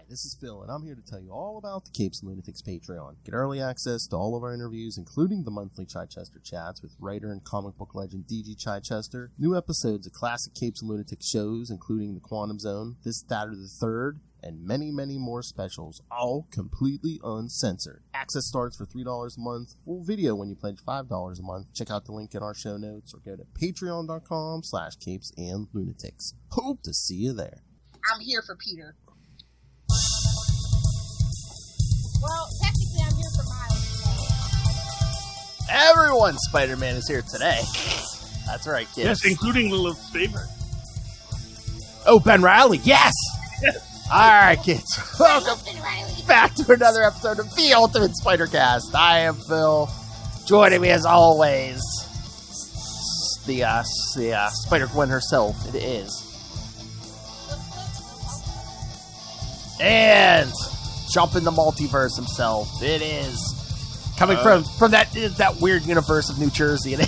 This is Phil, and I'm here to tell you all about the Capes and Lunatics Patreon. Get early access to all of our interviews, including the monthly Chichester chats with writer and comic book legend DG Chichester, new episodes of classic Capes and Lunatics shows, including The Quantum Zone, This, That, or the Third, and many, many more specials, all completely uncensored. Access starts for $3 a month, full video when you pledge $5 a month. Check out the link in our show notes or go to patreon.com/CapesandLunatics. Hope to see you there. I'm here for Peter. Well, technically I'm here for Miles. Everyone, Spider-Man is here today. That's right, kids. Yes, including Lilith's favorite. Oh, Ben Riley, yes! All right, kids. Welcome back to another episode of The Ultimate Spider-Cast. I am Phil. Joining me, as always, the Spider-Gwen herself. It is. And jump in the multiverse himself. It is coming from that weird universe of New Jersey. It is.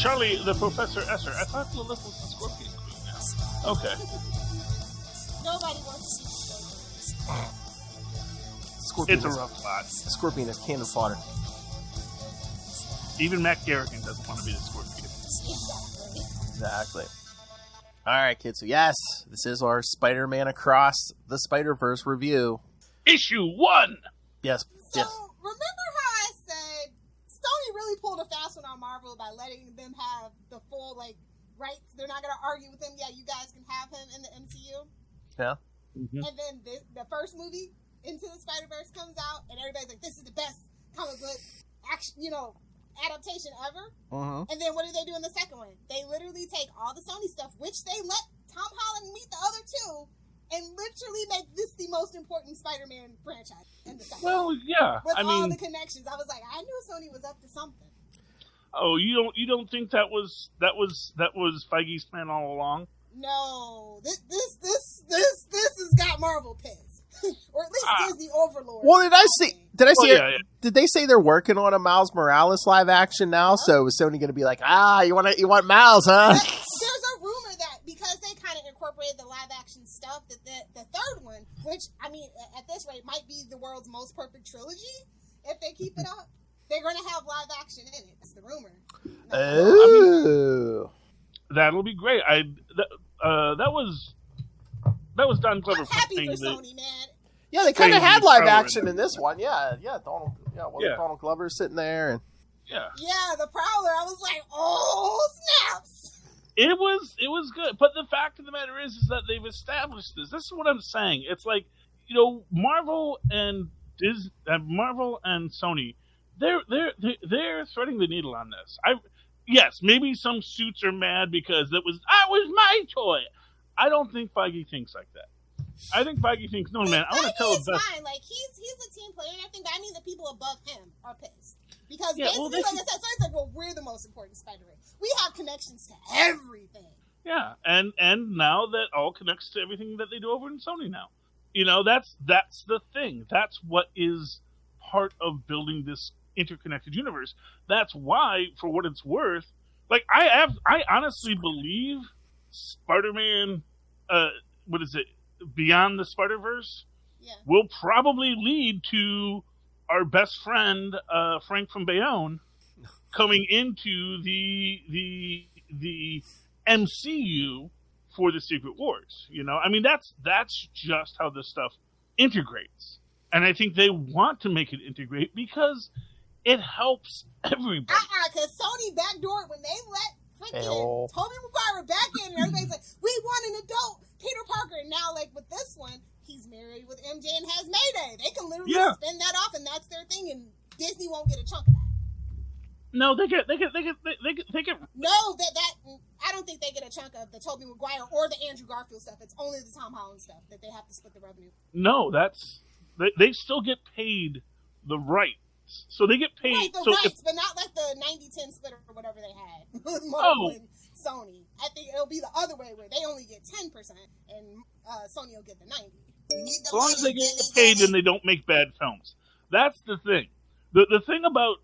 Charlie, the Professor Esser. I thought Lilith was the Scorpion Queen now. Okay. Nobody wants to see Scorpion. It's a rough spot. Scorpion is cannon fodder. Even Matt Garrigan doesn't want to be the Scorpion. Exactly. All right, kids. So yes, this is our Spider-Man Across the Spider-Verse review. Issue 1. Yes. So, remember how I said Sony really pulled a fast one on Marvel by letting them have the full, rights? They're not going to argue with him. Yeah, you guys can have him in the MCU. Yeah. Mm-hmm. And then the first movie, Into the Spider-Verse, comes out, and everybody's like, this is the best comic book adaptation ever. Mm-hmm. And then what do they do in the second one? They literally take all the Sony stuff, which they let Tom Holland meet the other two, and literally make this the most important Spider-Man franchise in the second Well, one. yeah. With all the connections. I was like, I knew Sony was up to something. Oh, you don't think that was Feige's plan all along? No, this has got Marvel pissed, or at least Disney overlord. Well, did I see? Yeah. Did they say they're working on a Miles Morales live action now? So is Sony going to be like, you want Miles, huh? There's a rumor that because they kind of incorporated the live action stuff, that the third one, which I mean, at this rate, might be the world's most perfect trilogy if they keep it up. They're going to have live action in it. That's the rumor. Oh. That'll be great. That was done clever. I'm happy for Sony, man. Yeah, they kind of had live action in this one. Yeah, Donald Glover sitting there, and yeah, the Prowler. I was like, oh snaps! It was good, but the fact of the matter is that they've established this. This is what I'm saying. It's like, Marvel and Sony, they're threading the needle on this. Yes, maybe some suits are mad because that was my toy. I don't think Feige thinks like that. I think Feige thinks, no, man, I want to tell the best. Fine. He's a team player, and I mean the people above him are pissed. Because basically, like I said, so it's like, well, we're the most important Spider-Man. We have connections to everything. Yeah, and now that all connects to everything that they do over in Sony now. That's the thing. That's what is part of building this interconnected universe. That's why, for what it's worth, I honestly believe Spider-Man, Beyond the Spider-Verse, will probably lead to our best friend Frank from Bayonne coming into the MCU for the Secret Wars. I mean, that's just how this stuff integrates, and I think they want to make it integrate because it helps everybody. Because Sony backdoored when they let freaking Tobey Maguire back in, and everybody's like, we want an adult Peter Parker. And now, with this one, he's married with MJ and has Mayday. They can literally spin that off, and that's their thing, and Disney won't get a chunk of that. No, they get. No, that I don't think they get a chunk of the Tobey Maguire or the Andrew Garfield stuff. It's only the Tom Holland stuff that they have to split the revenue. No, they still get paid the rights. So they get paid. Right, rights, but not like the 90-10 split or whatever they had. Marvel and Sony. I think it'll be the other way where they only get 10% and Sony will get the 90%. As long as they get paid and they don't make bad films. That's the thing. The thing about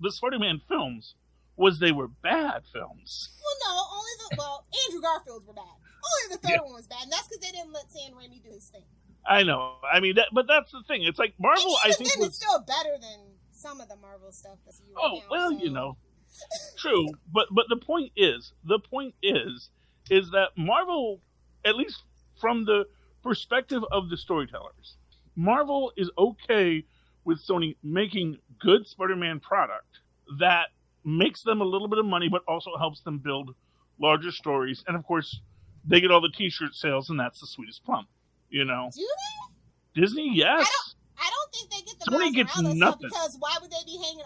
the Spider-Man films was they were bad films. Well, no, Andrew Garfield's were bad. Only the third one was bad, and that's because they didn't let Sam Raimi do his thing. I know. I mean, but that's the thing. It's like Marvel. I think it's still better than some of the Marvel stuff that's you. Oh now, well, so. True. But the point is that Marvel, at least from the perspective of the storytellers, Marvel is okay with Sony making good Spider-Man product that makes them a little bit of money, but also helps them build larger stories. And of course, they get all the T-shirt sales, and that's the sweetest plum. You know? Do they? Disney, yes. I don't think they get the Sony Miles gets Morales nothing. stuff, because why would they be hanging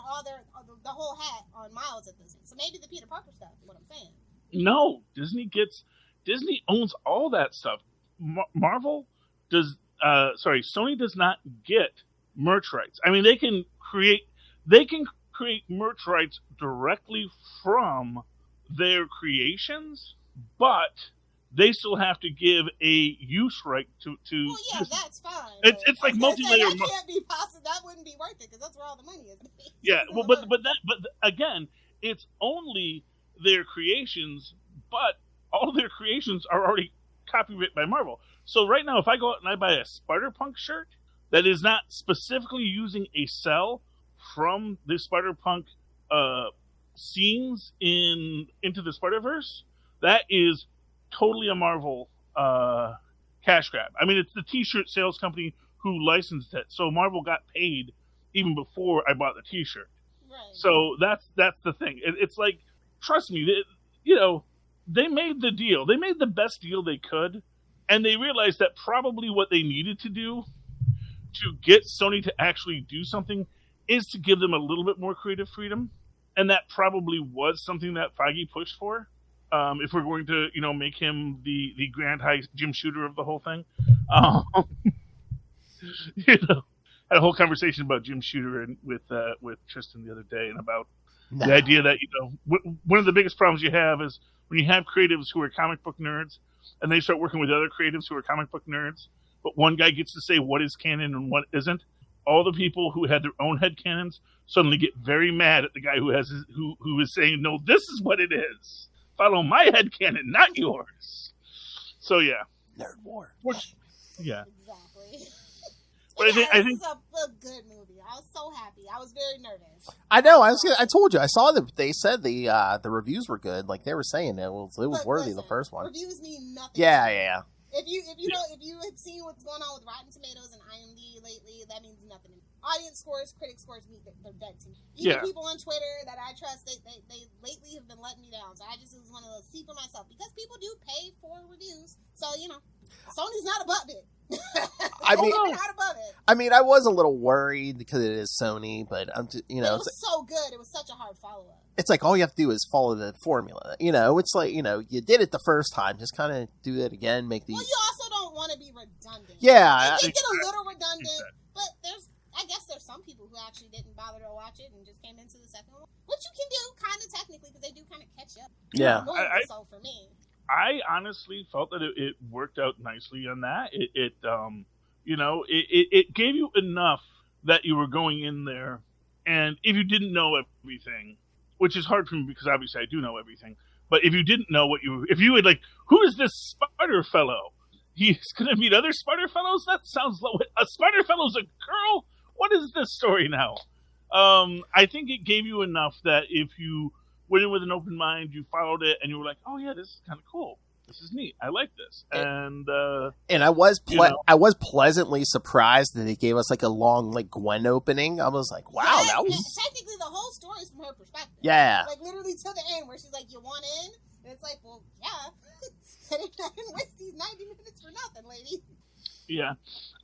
the whole hat on Miles at this point? So maybe the Peter Parker stuff is what I'm saying. No, Disney owns all that stuff. Sony does not get merch rights. I mean, they can create merch rights directly from their creations, but they still have to give a use right to. Well, yeah, that's fine. It's like multi-layer. That can't be possible. That wouldn't be worth it because that's where all the money is. Yeah, well, but again, it's only their creations, but all their creations are already copyrighted by Marvel. So right now, if I go out and I buy a Spider-Punk shirt that is not specifically using a cell from the Spider-Punk scenes in Into the Spider-Verse, that is totally a Marvel cash grab. I mean, it's the T-shirt sales company who licensed it, so Marvel got paid even before I bought the T-shirt. Right. So that's the thing. It's like, trust me, they made the deal. They made the best deal they could, and they realized that probably what they needed to do to get Sony to actually do something is to give them a little bit more creative freedom, and that probably was something that Feige pushed for. If we're going to, make him the grand high Jim Shooter of the whole thing, had a whole conversation about Jim Shooter with Tristan the other day, and about the idea that one of the biggest problems you have is when you have creatives who are comic book nerds, and they start working with other creatives who are comic book nerds, but one guy gets to say what is canon and what isn't. All the people who had their own headcanons suddenly get very mad at the guy who is saying, no, this is what it is. Follow my headcanon, not yours. So yeah, nerd war. Yeah, exactly. But I think it's a good movie. I was so happy. I was very nervous. I know. I told you. I saw that they said the reviews were good. Like they were saying it was worthy. Listen, the first one. Reviews mean nothing. Yeah. If you have seen what's going on with Rotten Tomatoes and IMDb lately, that means nothing. Audience scores, critic scores, they're dead to me. Even people on Twitter that I trust, they lately have been letting me down. So I just was one of those, see for myself, because people do pay for reviews. So Sony's not above it. Not above it. I mean, I was a little worried because it is Sony, but it was so good. It was such a hard follow up. It's like all you have to do is follow the formula. It's like you did it the first time, just kind of do it again. Well, you also don't want to be redundant. Yeah, it get a little redundant, but I guess there's some people who actually didn't bother to watch it and just came into the second one, which you can do kind of technically because they do kind of catch up. Yeah, so for me, I honestly felt that it worked out nicely on that. It gave you enough that you were going in there, and if you didn't know everything, which is hard for me because obviously I do know everything, but if you didn't know if you had who is this Spider fellow? He's going to meet other Spider fellows? That sounds a Spider fellow's a girl? What is this story now? I think it gave you enough that if you went in with an open mind, you followed it, and you were like, "Oh yeah, this is kind of cool. This is neat. I like this." And I was I was pleasantly surprised that they gave us a long Gwen opening. I was like, "Wow, that was technically the whole story is from her perspective." Yeah, literally to the end, where she's like, "You want in?" And it's like, "Well, yeah." I didn't waste these 90 minutes for nothing, lady. Yeah.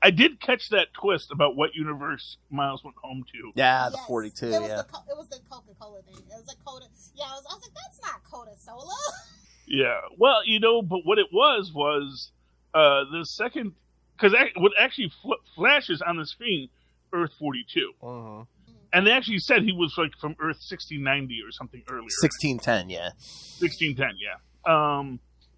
I did catch that twist about what universe Miles went home to. Yeah, the 42, it was the Coca-Cola thing. It was like Coda. Yeah, I was like, that's not Coda-Sola. Yeah. Well, but what it was the second... Because what actually flashes on the screen, Earth 42. Uh-huh. And they actually said he was from Earth 1690 or something earlier. 1610, yeah. 1610, yeah.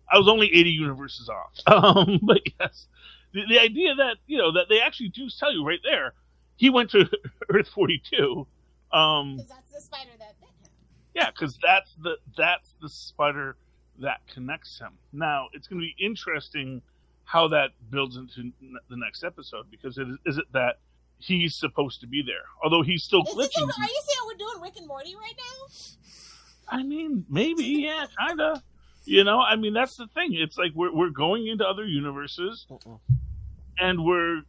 I was only 80 universes off. But yes, the idea that, that they actually do tell you right there, he went to Earth 42. Because that's the spider that bit him. Yeah, because that's the spider that connects him. Now, it's going to be interesting how that builds into the next episode, because is it that he's supposed to be there, although he's still glitching? Are you saying we're doing Rick and Morty right now? I mean, maybe, yeah, kind of. You know, I mean, that's the thing. It's like we're going into other universes, and we're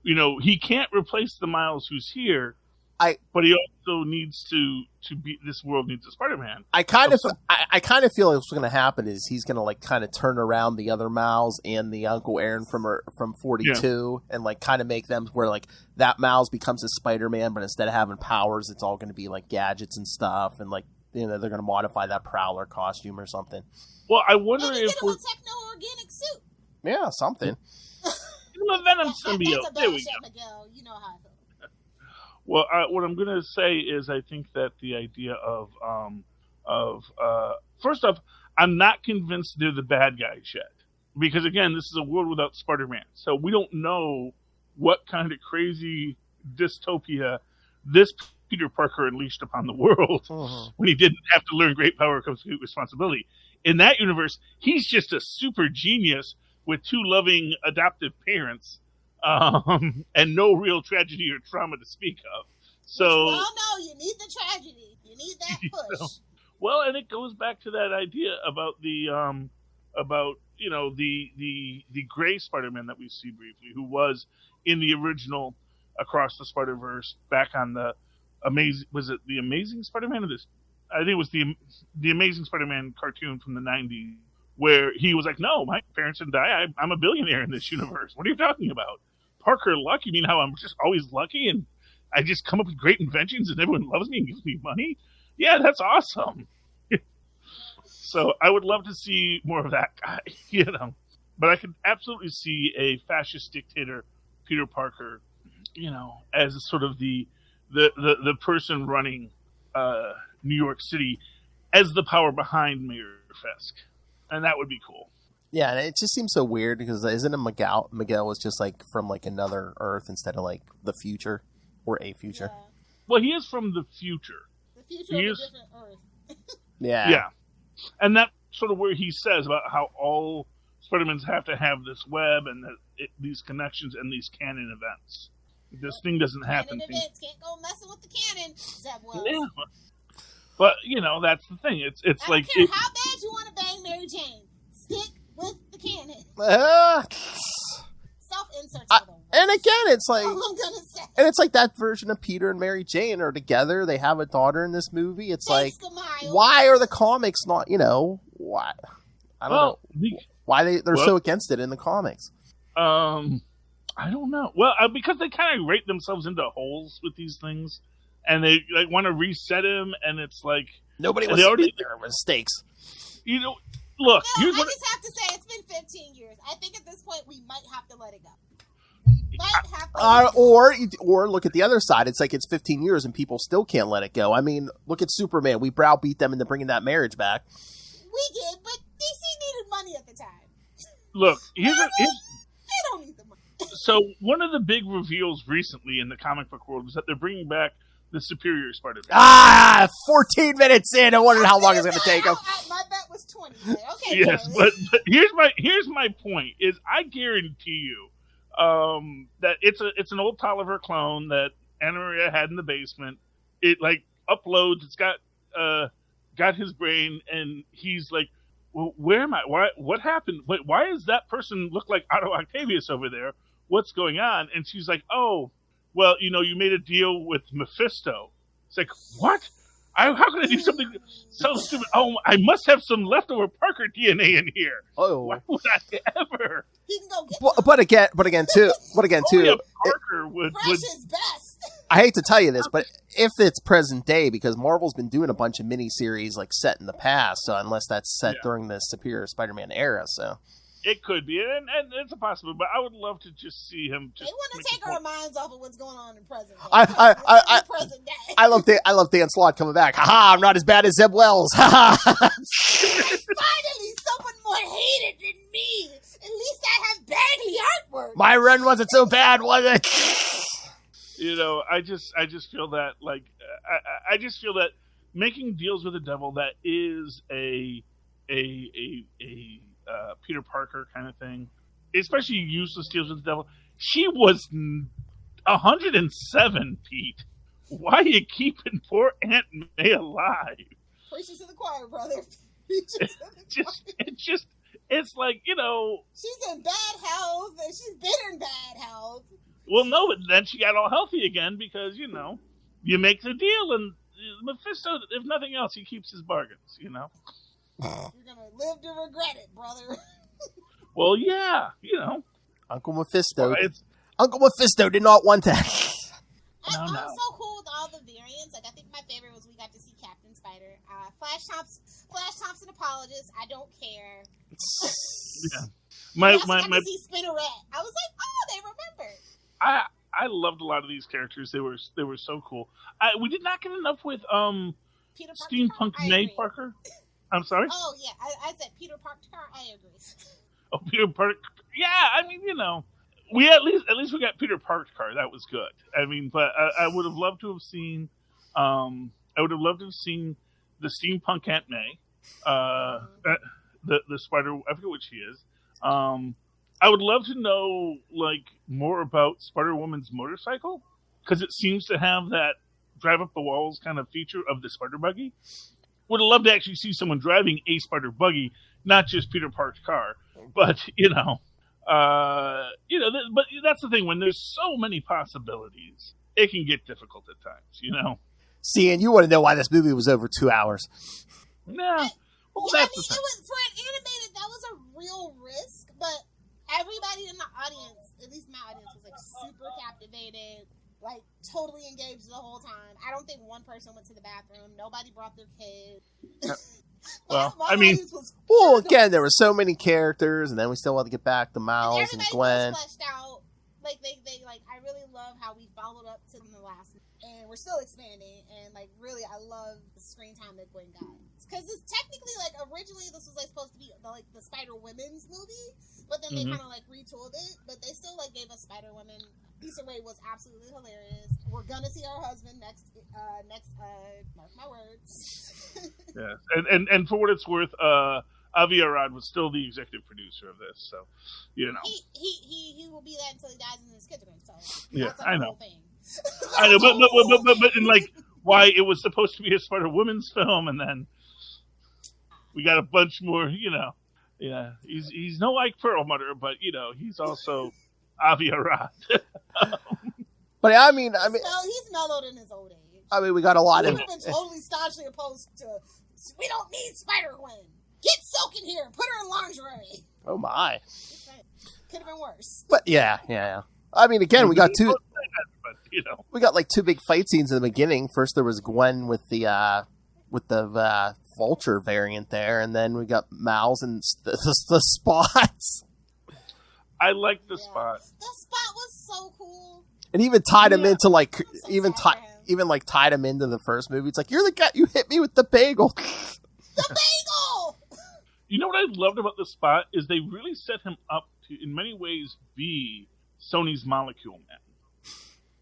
you know, he can't replace the Miles who's here. But he also needs to be. This world needs a Spider-Man. I kind of feel like what's going to happen is he's going to like kind of turn around the other Miles and the Uncle Aaron from 42, and like kind of make them where like that Miles becomes a Spider-Man, but instead of having powers, it's all going to be like gadgets and stuff, and like, you know, they're going to modify that Prowler costume or something. Well, I wonder if we're techno-organic suit. Yeah, something. A Venom symbiote. That's a there we shot, go. Miguel. You know how I feel. Well, what I'm going to say is I think that the idea of first off, I'm not convinced they're the bad guys yet. Because, again, this is a world without Spider-Man. So we don't know what kind of crazy dystopia this Peter Parker unleashed upon the world when he didn't have to learn great power comes with responsibility. In that universe, he's just a super genius with two loving adoptive parents. And no real tragedy or trauma to speak of. So, well, no, you need the tragedy. You need that push. Well, and it goes back to that idea about the gray Spider-Man that we see briefly, who was in the original Across the Spider-Verse back on the Amazing Spider-Man or this? I think it was the Amazing Spider-Man cartoon from the 90s, where he was like, "No, my parents didn't die. I'm a billionaire in this universe. What are you talking about? Parker luck? You mean how I'm just always lucky and I just come up with great inventions and everyone loves me and gives me money? Yeah, that's awesome." So I would love to see more of that guy, you know. But I could absolutely see a fascist dictator, Peter Parker, you know, as sort of the person running New York City as the power behind Mayor Fisk. And that would be cool. Yeah, and it just seems so weird because isn't it Miguel? Miguel was just like from like another Earth instead of like the future or a future. Yeah. Well, he is from the future. The future of a different Earth. Yeah. Yeah. And that's sort of where he says about how all Spider-Mans have to have this web and these connections and these canon events. This thing doesn't happen. Canon events can't go messing with the canon. Yeah. But, you know, that's the thing. It's I like... don't care how bad you want to bang Mary Jane. Stick with the canon. Self-inserts are the worst. And again, it's like... That's all I'm gonna say. And it's like that version of Peter and Mary Jane are together. They have a daughter in this movie. It's Thanks like, to Miles. why are the comics not, you know... Why? I don't know. Why they're so against it in the comics. I don't know. Well, because they kind of rate themselves into holes with these things. And they like want to reset him, and it's like nobody was already there were mistakes. You know, look. No, I just have to say it's been 15 years. I think at this point we might have to let it go. We might have to. Or look at the other side. It's like it's 15 years and people still can't let it go. I mean, look at Superman. We browbeat them into bringing that marriage back. We did, but DC needed money at the time. Look, they don't need the money. So one of the big reveals recently in the comic book world was that they're bringing back the Superior Spider-Man. 14 minutes in. I wondered how long it's going to take them. My bet was 20. Okay. Yes, but here's my point: is I guarantee you that it's an old Tolliver clone that Anna Maria had in the basement. It like uploads. It's got his brain, and he's like, "Well, where am I? What happened? Why does that person look like Otto Octavius over there? What's going on?" And she's like, "Oh, well, you know, you made a deal with Mephisto." It's like, what? How can I do something so stupid? Oh, I must have some leftover Parker DNA in here. Oh, why would I ever? He can go get but again, too. Parker would his best. I hate to tell you this, but if it's present day, because Marvel's been doing a bunch of miniseries like set in the past, so unless that's set during the Superior Spider-Man era, so it could be, and it's a possibility. But I would love to just see him. They want to take our minds off of what's going on in present day. Present day. I love Dan Slott coming back. Ha! I'm not as bad as Zeb Wells. Ha! Finally, someone more hated than me. At least I have Bagley artwork. My run wasn't so bad, was it? You know, I just feel that I just feel that making deals with the devil that is a a Peter Parker kind of thing, especially Useless Deals with the Devil. She was 107, Pete. Why are you keeping poor Aunt May alive? Preaching to the choir, brother. It's like, you know... She's in bad health, and she's been in bad health. Well, no, but then she got all healthy again because, you know, you make the deal, and Mephisto, if nothing else, he keeps his bargains, you know? You're gonna live to regret it, brother. Well, yeah, you know. Uncle Mephisto. Well, Uncle Mephisto did not want that. I'm so cool with all the variants. Like, I think my favorite was we got to see Captain Spider. Flash Thompson apologist. I don't care. Yeah. My got to see Spinneret. I was like, oh, they remembered. I loved a lot of these characters. They were so cool. We did not get enough with Peter Steampunk May Parker. I'm sorry? Oh, yeah. I said Peter Parker. I agree. Oh, Peter Parker. Yeah, I mean, you know, we at least we got Peter Parker. That was good. I mean, but I would have loved to have seen. I would have loved to have seen the Steampunk Aunt May, the Spider. I forget what she is. I would love to know like more about Spider Woman's motorcycle because it seems to have that drive up the walls kind of feature of the Spider Buggy. Would have loved to actually see someone driving a Spider Buggy, not just Peter Park's car. But but that's the thing. When there's so many possibilities, it can get difficult at times. You know. See, and you want to know why this movie was over 2 hours? No. Well, it was for an animated. That was a real risk, but everybody in the audience, at least my audience, was like super captivated, like totally engaged the whole time. I don't think one person went to the bathroom. Nobody brought their kid. Well, I mean, again, there were so many characters, and then we still had to get back to Miles and Gwen. Fleshed out. Like they like. I really love how we followed up to the last, and we're still expanding. And like, really, I love the screen time that Gwen got because it's technically like originally this was like supposed to be the Spider Women's movie, but then they kind of like retooled it. But they still like gave us Spider Women. Issa Rae was absolutely hilarious. We're gonna see our husband next. Mark my words. Yeah, and for what it's worth, Avi Arad was still the executive producer of this, so you know he will be that until he dies in his kitchen. So yeah, I know. I know, but and like why it was supposed to be a Spider Woman's film, and then we got a bunch more. You know, yeah, he's no Ike Perlmutter, but you know he's also Avi Arad. But I mean, he's mellowed in his old age. I mean, we got a lot of. We've been totally staunchly opposed to. We don't need Spider-Gwen. Get Silk in here. Put her in lingerie. Oh my! Could have been worse. But yeah. I mean, again, we got two. But, you know, we got like two big fight scenes in the beginning. First, there was Gwen with the Vulture variant there, and then we got Miles and the spots. I like the spot. The spot was so cool. And even tied him into like tied him into the first movie. It's like, you're the guy you hit me with the bagel. The bagel. You know what I loved about the spot is they really set him up to, in many ways, be Sony's Molecule Man.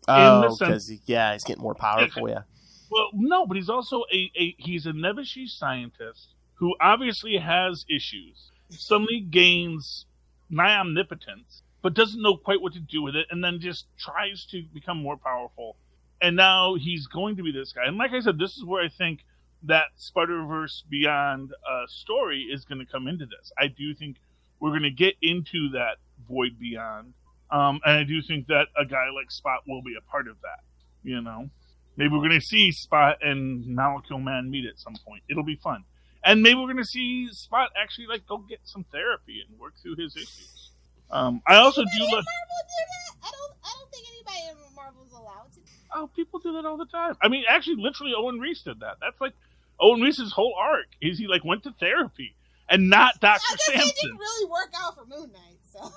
Oh, because he's getting more powerful. Yeah. Well, no, but he's also he's a Nebuchadnezzar scientist who obviously has issues. Suddenly gains nigh omnipotence, but doesn't know quite what to do with it, and then just tries to become more powerful. And now he's going to be this guy. And like I said, this is where I think that Spider-Verse Beyond story is going to come into this. I do think we're going to get into that Void Beyond. And I do think that a guy like Spot will be a part of that. You know? Maybe we're going to see Spot and Molecule Man meet at some point. It'll be fun. And maybe we're going to see Spot actually like go get some therapy and work through his issues. I also do love. Marvel do that? I don't think anybody in Marvel is allowed to. Oh, people do that all the time. I mean, actually, literally, Owen Reese did that. That's like Owen Reese's whole arc. Is he like went to therapy and not Dr. Samson? It didn't really work out for Moon Knight, so.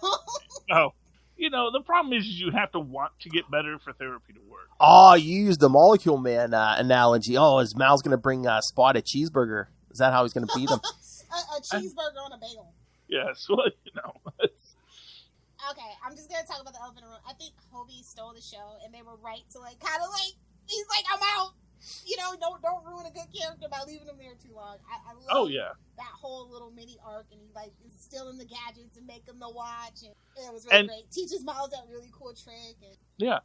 Oh, you know, the problem is you have to want to get better for therapy to work. Oh, you used the Molecule Man analogy. Oh, is Mal's going to bring Spot a cheeseburger? Is that how he's going to beat him? a cheeseburger on a bagel. Yes, well, you know. Okay, I'm just going to talk about the elephant in the room. I think Hobie stole the show, and they were right to, like, kind of, like, he's like, I'm out. don't ruin a good character by leaving him there too long. I love that whole little mini arc, and he is still in the gadgets and make him the watch, and it was really great. Teaches Miles that really cool trick. Yeah,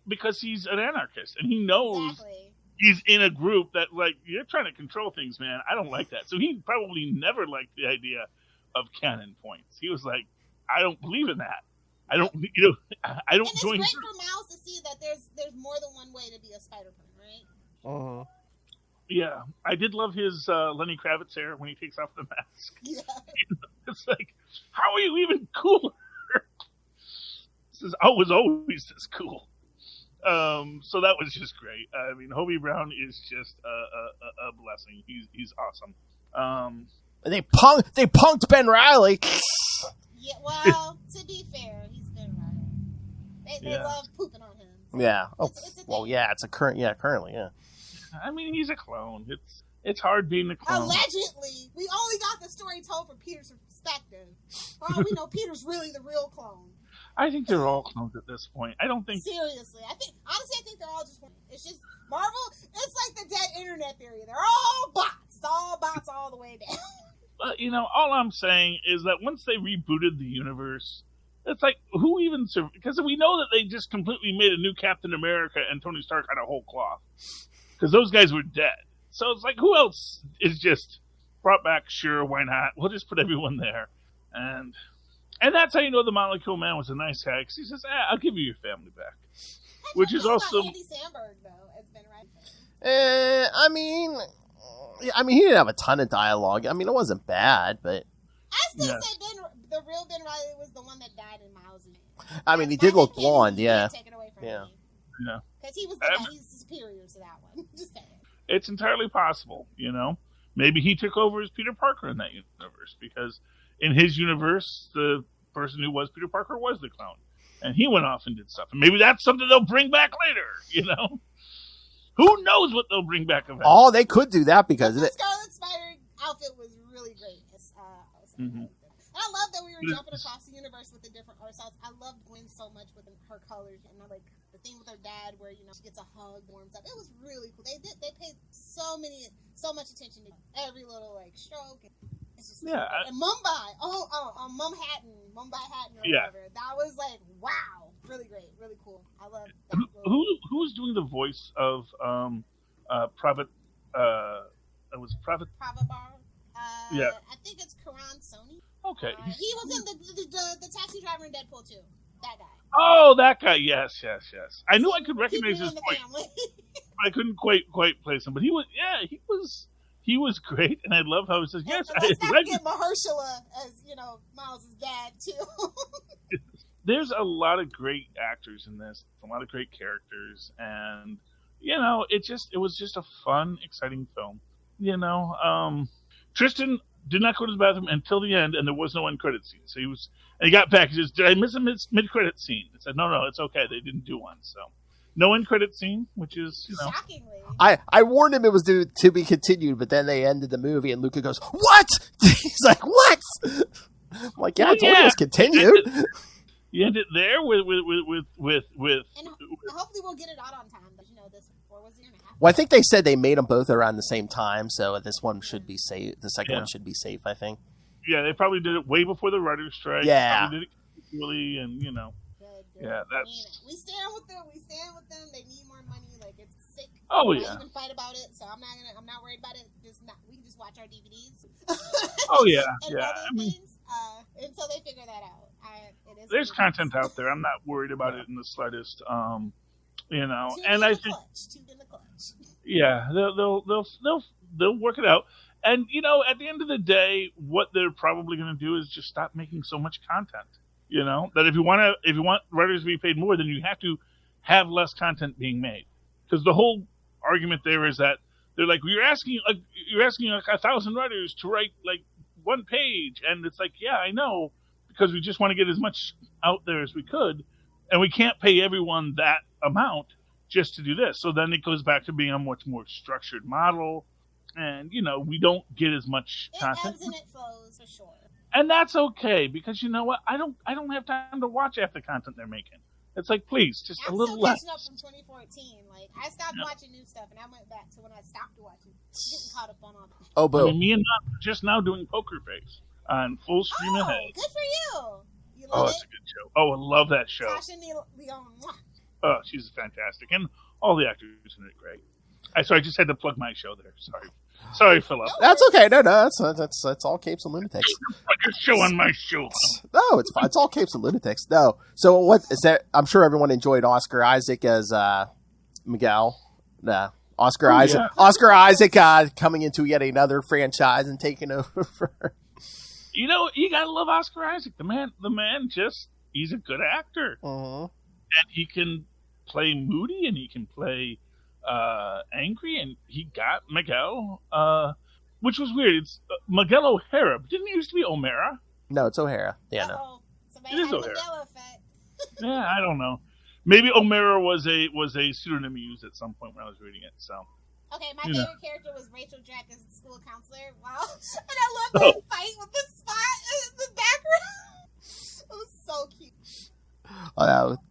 because he's an anarchist, and he knows he's in a group that you're trying to control things, man. I don't like that. So he probably never liked the idea of cannon points. He was like, I don't believe in that. I don't, I don't join. And it's great for Miles to see that there's more than one way to be a Spider-Man, right? Uh-huh. Yeah, I did love his Lenny Kravitz hair when he takes off the mask. Yeah. It's like, how are you even cooler? I was always this cool. So that was just great. I mean, Hobie Brown is just a blessing. He's awesome. They punked Ben Reilly. Yeah, well, to be fair, he's Ben Reilly. They love pooping on him. Yeah. It's currently, yeah. I mean, he's a clone. It's hard being a clone. Allegedly, we only got the story told from Peter's perspective. For all we know, Peter's really the real clone. I think they're all clones at this point. I don't think... Seriously. I think they're all just... It's just... Marvel, it's like the dead internet theory. They're all bots. All bots all the way down. But, all I'm saying is that once they rebooted the universe, it's like, who even... Because we know that they just completely made a new Captain America and Tony Stark out of whole cloth. Because those guys were dead. So it's like, who else is just brought back? Sure, why not? We'll just put everyone there. And that's how you know the Molecule Man was a nice guy, because he says, I'll give you your family back. Which is also... Andy Samberg, though, has been right. I mean, he didn't have a ton of dialogue. I mean, it wasn't bad, but... I still say the real Ben Reilly was the one that died in Miles' name. I mean, he did look blonde, yeah. Take it away from me. Yeah. Because he was he's superior to that one. Just saying. It's entirely possible, Maybe he took over as Peter Parker in that universe, because in his universe, the person who was Peter Parker was the clone. And he went off and did stuff. And maybe that's something they'll bring back later, Who knows what they'll bring back eventually. Oh, they could do that because the Scarlet Spider outfit was really great. And I love that we were jumping across the universe with the different art styles. I loved Gwen so much with her colors, and the thing with her dad where she gets a hug, warms up. It was really cool. They paid so much attention to every little stroke. It's just and Mumbai, Mumbai Hatton or whatever. That was wow, really great, really cool. I love that. Who's doing the voice of Private? It was Private Bar. Yeah, I think it's Karan Soni. Okay, he was in the taxi driver in Deadpool 2. That guy. Oh, that guy. Yes. I knew I could recognize his voice. I couldn't quite place him, but he was great, and I love how he says yes. Let's not get Mahershala as Miles' dad too. There's a lot of great actors in this, a lot of great characters, and it was just a fun, exciting film. Tristan did not go to the bathroom until the end, and there was no end credit scene. So he got back. He says, "Did I miss a mid credit scene?" I said, "No, it's okay. They didn't do one." So no end credit scene, which is shockingly. I warned him it was to be continued, but then they ended the movie, and Luca goes, "What?" He's like, "What?" I'm like, "Yeah, I told you it was continued." You end it there with. And hopefully we'll get it out on time. But this before was a year and a half. Well, I think they said they made them both around the same time, so this one should be safe. The second one should be safe, I think. Yeah, they probably did it way before the writer's strike. Yeah, did it really, and Good. Yeah, that's. We stand with them. They need more money. It's sick. Oh I yeah. even fight about it, so I'm not worried about it. We can just watch our DVDs. Oh yeah, and other things, until they figure that out. There's content out there. I'm not worried about it in the slightest. And I think, yeah, they'll work it out. And at the end of the day, what they're probably going to do is just stop making so much content. That if you want writers to be paid more, then you have to have less content being made. Because the whole argument there is that they're like, you're asking 1,000 writers to write one page, and it's like, yeah, I know. Because we just want to get as much out there as we could, and we can't pay everyone that amount just to do this. So then it goes back to being a much more structured model, and we don't get as much content. It ebbs and it flows for sure. And that's okay, because you know what? I don't have time to watch half the content they're making. It's like, please, just a little less. less. I'm still catching up from 2014. Like, I stopped watching new stuff, and I went back to when I stopped watching. Getting caught up on all that. Oh, but me and Matt are just now doing Poker Face on Full Stream Ahead. Good for you. You love it? It's a good show. Oh, I love that show. Tasha Leon. Oh, she's fantastic. And all the actors in it great. I just had to plug my show there. Sorry, Philip. That's okay. No, that's all Capes and Lunatics. Put your show on my show. No, it's fine. It's all Capes and Lunatics. No. So what is that? I'm sure everyone enjoyed Oscar Isaac as Miguel. Oscar Isaac. Yeah. Oscar Isaac coming into yet another franchise and taking over for. You know, you gotta love Oscar Isaac. The man he's a good actor. Uh-huh. And he can play moody and he can play angry, and he got Miguel, which was weird. It's Miguel O'Hara. Didn't it used to be O'Mara? No, it's O'Hara. Yeah, no. It is O'Hara. Yeah, I don't know. Maybe O'Mara was a pseudonym used at some point when I was reading it. So. Okay, my favorite character was Rachel Drack as the school counselor. Wow, and I love that fight with the spot in the background. It was so cute.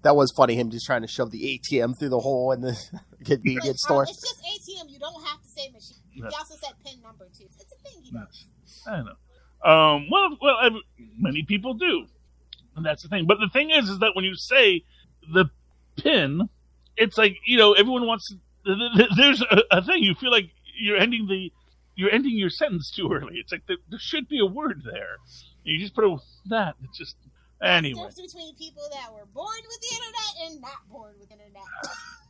That was funny. Him just trying to shove the ATM through the hole in the convenience store. It's just ATM. You don't have to say machine. He also said PIN number too. It's a thing he does. I know. Many people do, and that's the thing. But the thing is that when you say the PIN, it's like, everyone wants. There's a thing. You feel like you're ending your sentence too early. It's like there should be a word there. You just put that. It's just. Anyway. There's between people that were born with the internet and not born with the internet.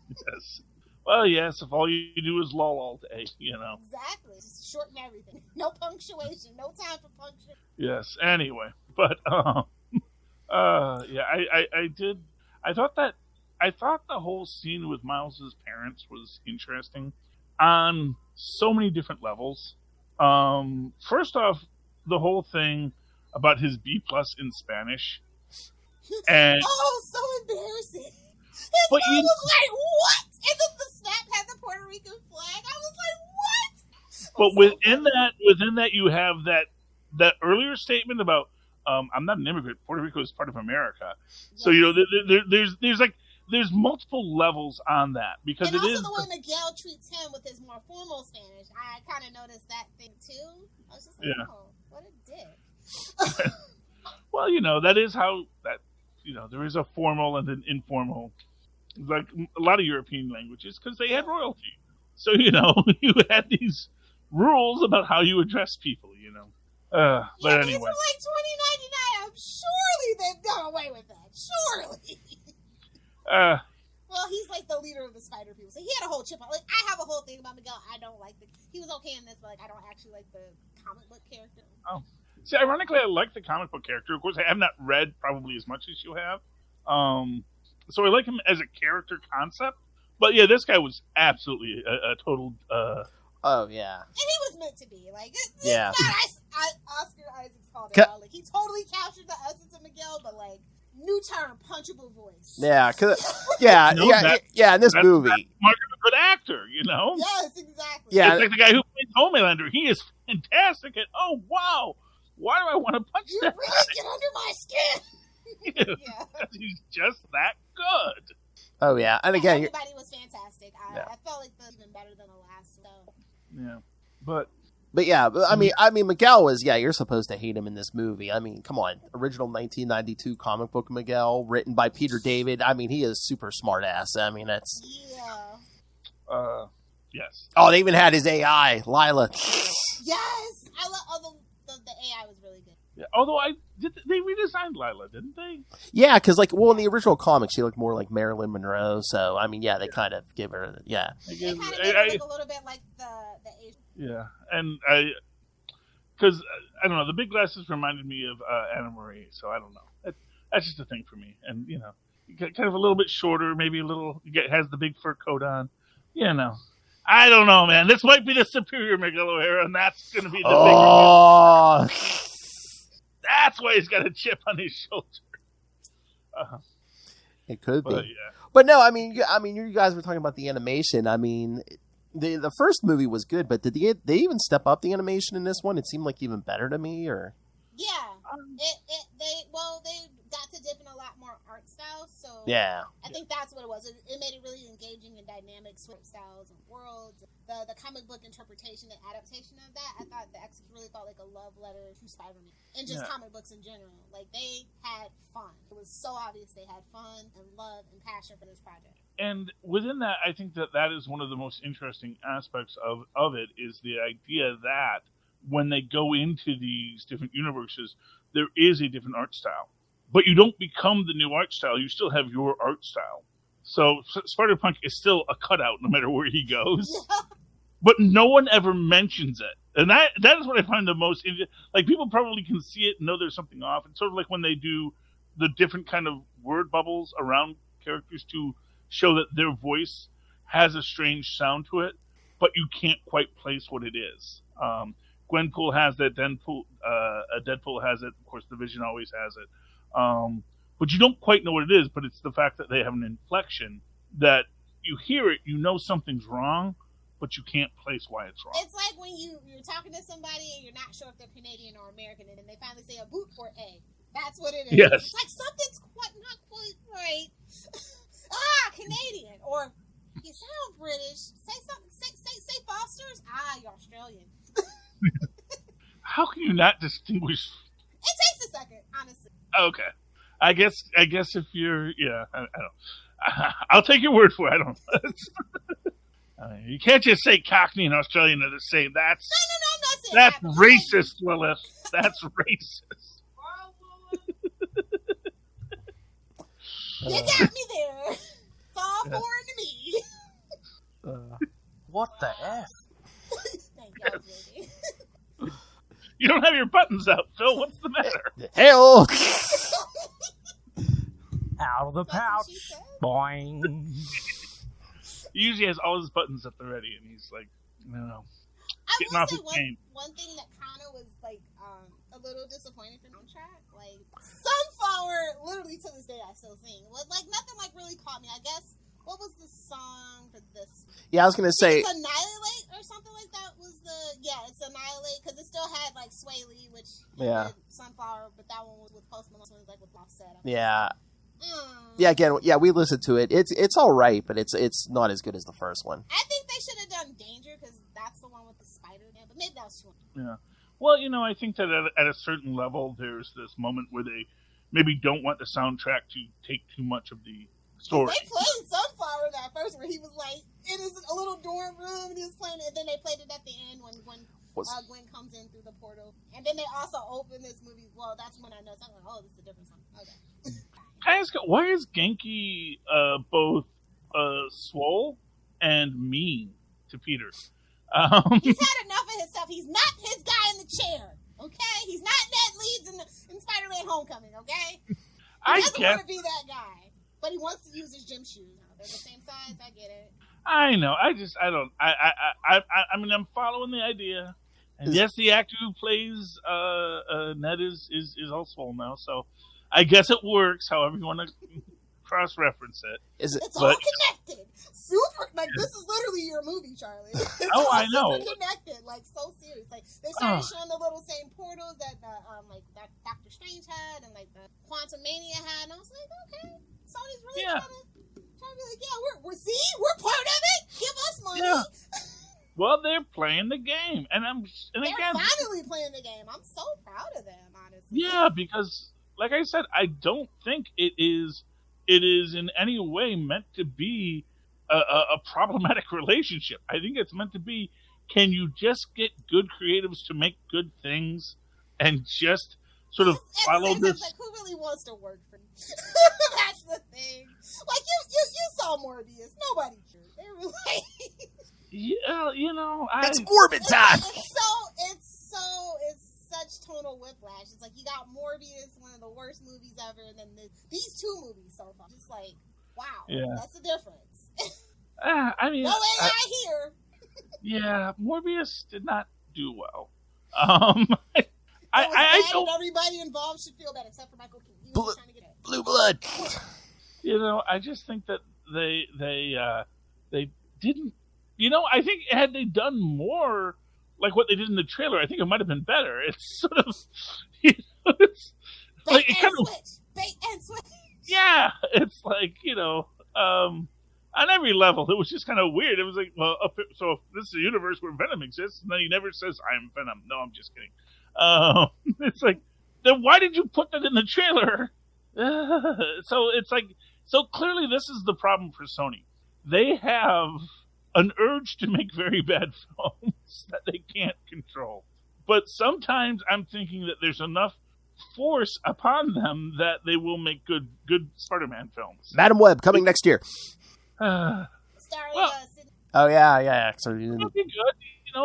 Yes. Well, yes, if all you do is lol all day, Exactly. Just shorten everything. No punctuation. No time for punctuation. Yes. Anyway. But, yeah, I thought the whole scene with Miles's parents was interesting on so many different levels. First off, the whole thing about his B+ in Spanish. And so embarrassing. His mom was like, what? And then the snap had the Puerto Rican flag. I was like, what? But within that you have that earlier statement about I'm not an immigrant. Puerto Rico is part of America. Yes. So there's multiple levels on that because and it also is the way Miguel treats him with his more formal Spanish. I kind of noticed that thing too. I was just like, what a dick. Well, that is how that there is a formal and an informal, like a lot of European languages, because they had royalty. So you had these rules about how you address people. But anyway, these were like $20.99. I'm surely they've done away with that. Surely. Well, he's like the leader of the spider people, so he had a whole chip on. Like, I have a whole thing about Miguel. I don't like he was okay in this, but I don't actually like the comic book character. Oh. See, ironically, I like the comic book character. Of course, I have not read probably as much as you have. So I like him as a character concept. But yeah, this guy was absolutely a total... Oh, yeah. And he was meant to be. Like, yeah. Oscar Isaac's called it out. Like, he totally captured the essence of Miguel, but like, new term, punchable voice. Yeah, in this movie. That's Mark is a good actor, Yes, exactly. Yeah. It's like the guy who played Homelander. He is fantastic at, oh, wow. Why do I want to punch that? You really get under my skin. Yeah. He's just that good. Oh, yeah. And again, everybody was fantastic. I felt like this was even better than the last. So. Yeah. But yeah, I mean, Miguel was, you're supposed to hate him in this movie. I mean, come on. Original 1992 comic book Miguel, written by Peter David. I mean, he is super smart ass. I mean, that's... Yeah. Yes. Oh, they even had his AI, Lilith. Yes! I love the AI was really good. Yeah, although they redesigned Lila, didn't they? Yeah, because in the original comics, she looked more like Marilyn Monroe. So I mean, they kind of give her, They kind of made her look a little bit like the Asian. Yeah, and because I don't know, the big glasses reminded me of Anna Marie, so I don't know. That's just a thing for me, and kind of a little bit shorter, maybe a little has the big fur coat on, I don't know, man. This might be the superior Miguel O'Hara, and that's going to be the bigger. That's why he's got a chip on his shoulder. It could be. Yeah. But no, I mean, you guys were talking about the animation. I mean, the first movie was good, but did they even step up the animation in this one? It seemed like even better to me, or... Yeah. They got to dip in a lot more art styles. So yeah, I think that's what it was. It made it really engaging and dynamic art styles and worlds. The comic book interpretation and adaptation of that, I thought the execution really felt like a love letter to Spider-Man and just comic books in general. Like, they had fun. It was so obvious they had fun and love and passion for this project. And within that, I think that is one of the most interesting aspects of it, is the idea that when they go into these different universes, there is a different art style. But you don't become the new art style. You still have your art style. So Spider-Punk is still a cutout no matter where he goes. But no one ever mentions it. And that is what I find the most interesting. Like, people probably can see it and know there's something off. It's sort of like when they do the different kind of word bubbles around characters to show that their voice has a strange sound to it, but you can't quite place what it is. Gwenpool has that, Deadpool has it, of course the Vision always has it. But you don't quite know what it is, but it's the fact that they have an inflection that you hear it, you know something's wrong, but you can't place why it's wrong. It's like when you're talking to somebody and you're not sure if they're Canadian or American, and then they finally say a boot or a. That's what it is. Yes. It's like something's not quite right. Canadian. Or you sound British. Say something. Say Foster's. You're Australian. How can you not distinguish? It takes a second, honestly. Okay. I guess if you're, I don't. I'll take your word for it. I don't. You can't just say Cockney and Australian are the same. No, I'm not saying that's that. racist, Lilith. That's racist. You got me there. It's all foreign to me. What the F? Thank y'all, Jimmy. You don't have your buttons out, Phil. What's the matter? hell. Out of the pouch. Boing. He usually has all his buttons at the ready, and he's like, no. I Getting will off say his one thing that kind of was like a little disappointing for soundtrack. Like, Sunflower, literally to this day I still sing. Like, nothing like really caught me. I guess, what was the song for this? Yeah, I was gonna say it's Annihilate or something like that. It's Annihilate, because it still had like Sway Lee, which did Sunflower, but that one was with Post Malone, like with Offset. Yeah, again, we listened to it. It's all right, but it's not as good as the first one. I think they should have done Danger, because that's the one with the spider man, but maybe that was too. Yeah. Well, I think that at a certain level, there's this moment where they maybe don't want the soundtrack to take too much of the story. They played Sunflower that first, where he was like in his a little dorm room and he was playing it, and then they played it at the end when Gwen comes in through the portal, and then they also open this movie. Well, that's when I know something. Like, this is a different song. Okay. Can I ask, why is Genki both swole and mean to Peter? He's had enough of his stuff. He's not his guy in the chair. Okay, he's not Ned Leeds in Spider-Man: Homecoming. Okay, he doesn't want to be that guy, but he wants to use his gym shoes. They're the same size. I get it. I know. I mean, I'm following the idea. And yes, the actor who plays Ned is all swole now, so I guess it works. However you want to cross-reference it. It's all connected. Super. Like, this is literally your movie, Charlie. It's I know. Super connected. Like, so serious. Like, they started showing the little same portals that that Doctor Strange had and like the Quantum Mania had, and I was like, okay, Sony's really trying to be like, we're part of it. Give us money. Yeah. Well, they're playing the game, and they're finally playing the game. I'm so proud of them, honestly. Yeah, because, like I said, I don't think it is in any way meant to be a problematic relationship. I think it's meant to be, can you just get good creatives to make good things and just sort of follow this? Like, who really wants to work for me? That's the thing. Like, you saw Morbius. Nobody cared. They were like... Yeah, it's Morbid time. It's such tonal whiplash. It's like you got Morbius, one of the worst movies ever, and then these two movies so far. Just like, wow, that's the difference. I mean, no AI here. Yeah, Morbius did not do well. I don't. Everybody involved should feel bad, except for Michael Keaton. He was trying to get it. Blue blood. I just think that they didn't. I think had they done more like what they did in the trailer, I think it might have been better. It's sort of, it's bait and switch. Yeah, it's like, on every level, it was just kind of weird. It was like, well, so if this is a universe where Venom exists, and then he never says, I'm Venom. No, I'm just kidding. It's like, then why did you put that in the trailer? So it's like, so clearly this is the problem for Sony. They have an urge to make very bad films that they can't control. But sometimes I'm thinking that there's enough force upon them that they will make good Spider-Man films. Madam Web coming next year. Well, oh yeah. So it'll be good.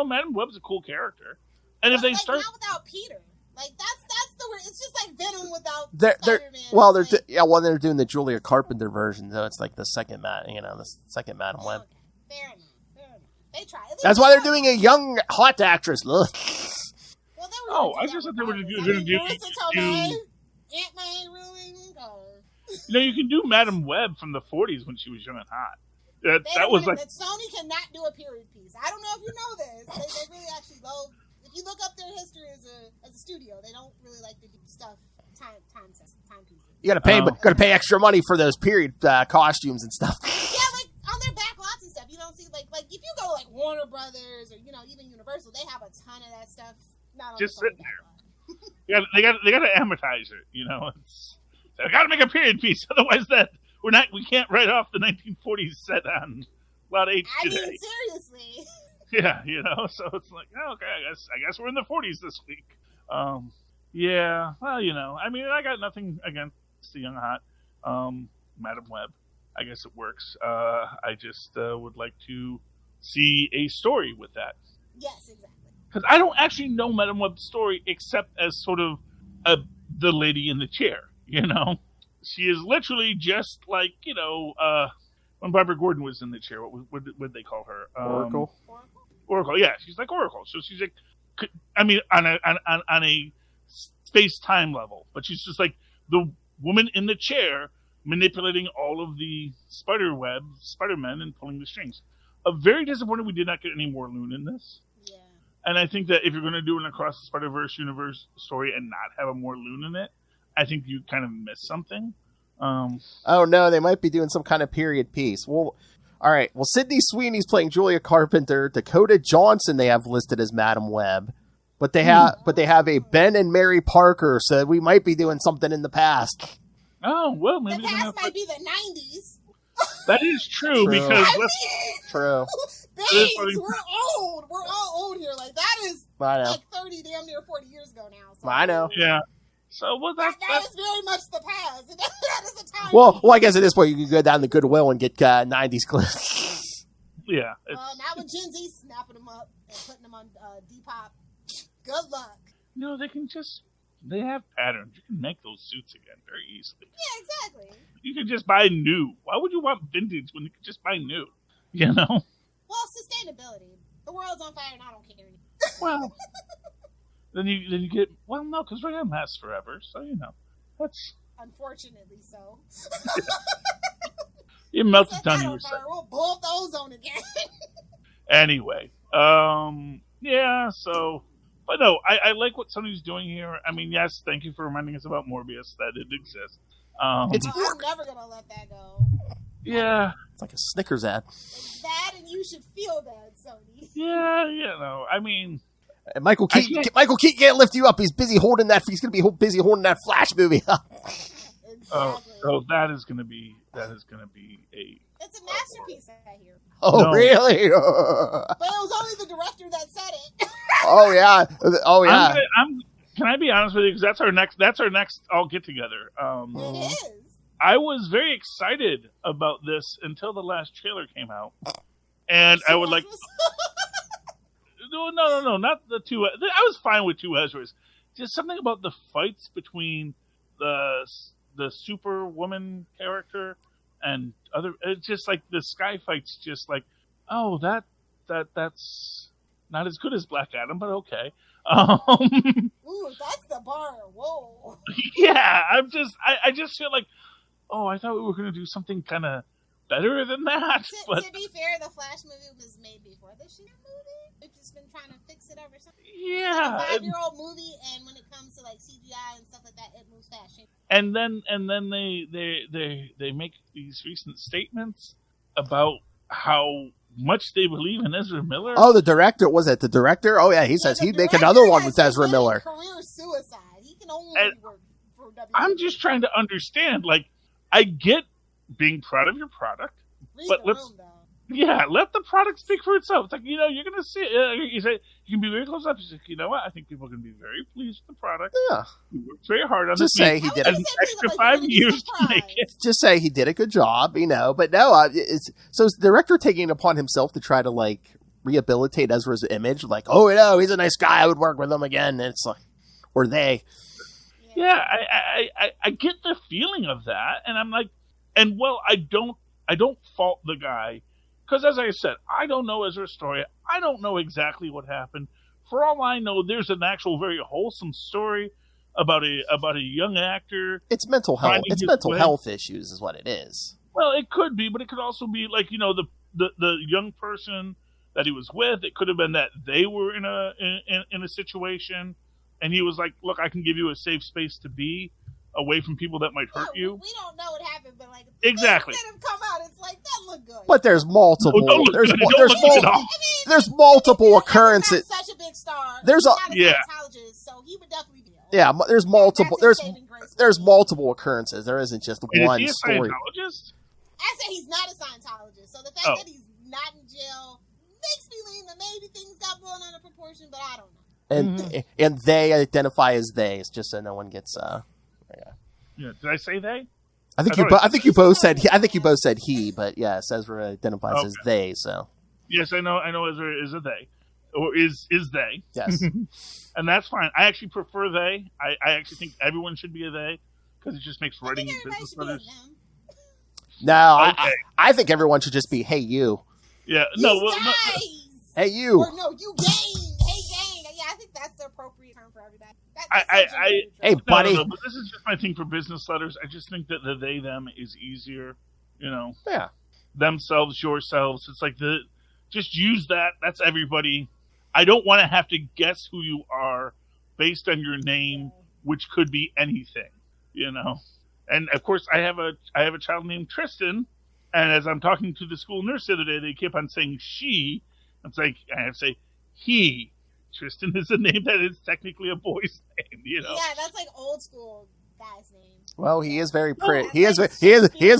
Madam Web's a cool character, and if they start not without Peter, like that's the word. It's just like Venom without Spider-Man. They're doing the Julia Carpenter version, so it's like the second Madam Web. Okay. Fair enough. They try. That's why they're doing a young hot actress. Well, I just thought they were going to do Marissa Tomei, Ant-Man, really? You can do Madam Web from the 40s when she was young and hot. That was like Sony cannot do a period piece. I don't know if you know this. They really actually love. If you look up their history as a studio, they don't really like to do stuff time pieces. You gotta pay extra money for those period costumes and stuff. Yeah, like on their back lots and stuff. You don't see like if you go to like Warner Brothers or even Universal, they have a ton of that stuff. Not on just the sitting there. They got to amortize it. They got to make a period piece, otherwise we can't write off the 1940s set on Lot H today. I mean, seriously. Yeah, so it's like, okay, I guess we're in the 40s this week. Yeah, well, I mean, I got nothing against the young hot Madam Web. I guess it works. I just would like to see a story with that. Yes, exactly. Because I don't actually know Madam Web's story except as sort of the lady in the chair. She is literally just like when Barbara Gordon was in the chair. What did they call her? Oracle. Yeah, she's like Oracle. So she's like, I mean, on a space-time level, but she's just like the woman in the chair manipulating all of the Spider-Men, and pulling the strings. Very disappointed we did not get any more Loon in this. Yeah. And I think that if you're going to do an Across the Spider-Verse universe story and not have a more Loon in it, I think you kind of missed something. Oh no, they might be doing some kind of period piece. Well, all right. Well, Sydney Sweeney's playing Julia Carpenter. Dakota Johnson they have listed as Madam Web, but they have a Ben and Mary Parker, so we might be doing something in the past. Oh well, maybe the past might be the 90s. That is true. Because true. Babes, we're old. We're all old here. Like that is like 30, damn near 40 years ago now. So I know. Yeah. So that is very much the past. That is a time. Well, I guess at this point you can go down to Goodwill and get 90s clips. Yeah. Now with Gen Z snapping them up and putting them on Depop, good luck. No, they have patterns. You can make those suits again very easily. Yeah, exactly. You can just buy new. Why would you want vintage when you can just buy new? Well, sustainability. The world's on fire and I don't care anymore. Well, then you get, well, no, because we're going to last forever. So, that's... Unfortunately so. You melted down yourself. We'll blow up the ozone again. Anyway. Yeah, so... But no, I like what Sony's doing here. I mean, yes, thank you for reminding us about Morbius, that it exists. I'm never going to let that go. Yeah. It's like a Snickers ad. It's that and you should feel that, Sony. Yeah, I mean... And Michael Keaton can't lift you up. He's busy holding that. He's going to be busy holding that Flash movie up. Exactly. Oh, that is going to be a... It's a masterpiece, I hear. Oh, no. Really? But it was only the director that said it. Oh yeah. Can I be honest with you? Because that's our next all get together. It is. I was very excited about this until the last trailer came out, and I would like. No, not the two. I was fine with two Ezras. Just something about the fights between the Superwoman character and other. It's just like the sky fights. Just like, oh, that's not as good as Black Adam, but okay. Ooh, that's the bar. Whoa. Yeah, I just feel like, oh, I thought we were going to do something kind of better than that. To be fair, the Flash movie was made before the She movie. They've just been trying to fix it ever since. Yeah, it's like a 5-year-old movie, and when it comes to like CGI and stuff like that, it moves fast. And then they make these recent statements about how much they believe in Ezra Miller. Oh, the director, was it the director? Oh yeah, he says he'd make another one with Ezra Miller. Career suicide. He can only work for WWE. I'm just trying to understand. Like, I get being proud of your product, but let the product speak for itself. It's like, you're going to see it. You say you can be very close up. You say, you know what? I think people can be very pleased with the product. Yeah, he worked very hard on just say he did an extra 5 years to make it. Just say he did a good job, But no, so is the director taking it upon himself to try to like rehabilitate Ezra's image? Like, oh, he's a nice guy. I would work with him again. And it's like, or they. Yeah, I get the feeling of that, and I'm like, and well, I don't fault the guy, because as I said, I don't know Ezra's story. I don't know exactly what happened. For all I know, there's an actual very wholesome story about a young actor. It's mental health. It's mental health issues, is what it is. Well, it could be, but it could also be like the young person that he was with. It could have been that they were in a situation, and he was like, "Look, I can give you a safe space to be away from people that might hurt you." We don't know what happened, but like exactly. That have come out, it's like that look good. But there's multiple. There's multiple occurrences. Such a big star. There's so he would definitely be. Yeah, there's multiple. There's multiple occurrences. There isn't just one is he a story. Scientologist? I say he's not a Scientologist. So the fact that he's not in jail makes me lean that maybe things got blown out of proportion, but I don't know. And they identify as they. It's just so no one gets. Yeah. Did I say they? I think you both said he, but yes, Ezra identifies as they. So yes, I know Ezra is a they, or is they. Yes, and that's fine. I actually prefer they. I actually think everyone should be a they, because it just makes writing business letters. No, okay. I think everyone should just be hey you. Yeah, hey you. Or no, you gang. Hey gang. Yeah, I think that's the appropriate term for everybody. Hey, buddy. No, but this is just my thing for business letters. I just think that the they, them is easier. Yeah. Themselves, yourselves. It's like just use that. That's everybody. I don't want to have to guess who you are based on your name, which could be anything, And of course, I have a child named Tristan, and as I'm talking to the school nurse the other day, they keep on saying she. It's like I have to say he. Tristan is a name that is technically a boy's name, Yeah, that's like old school guy's name. Well, he is very pretty. He is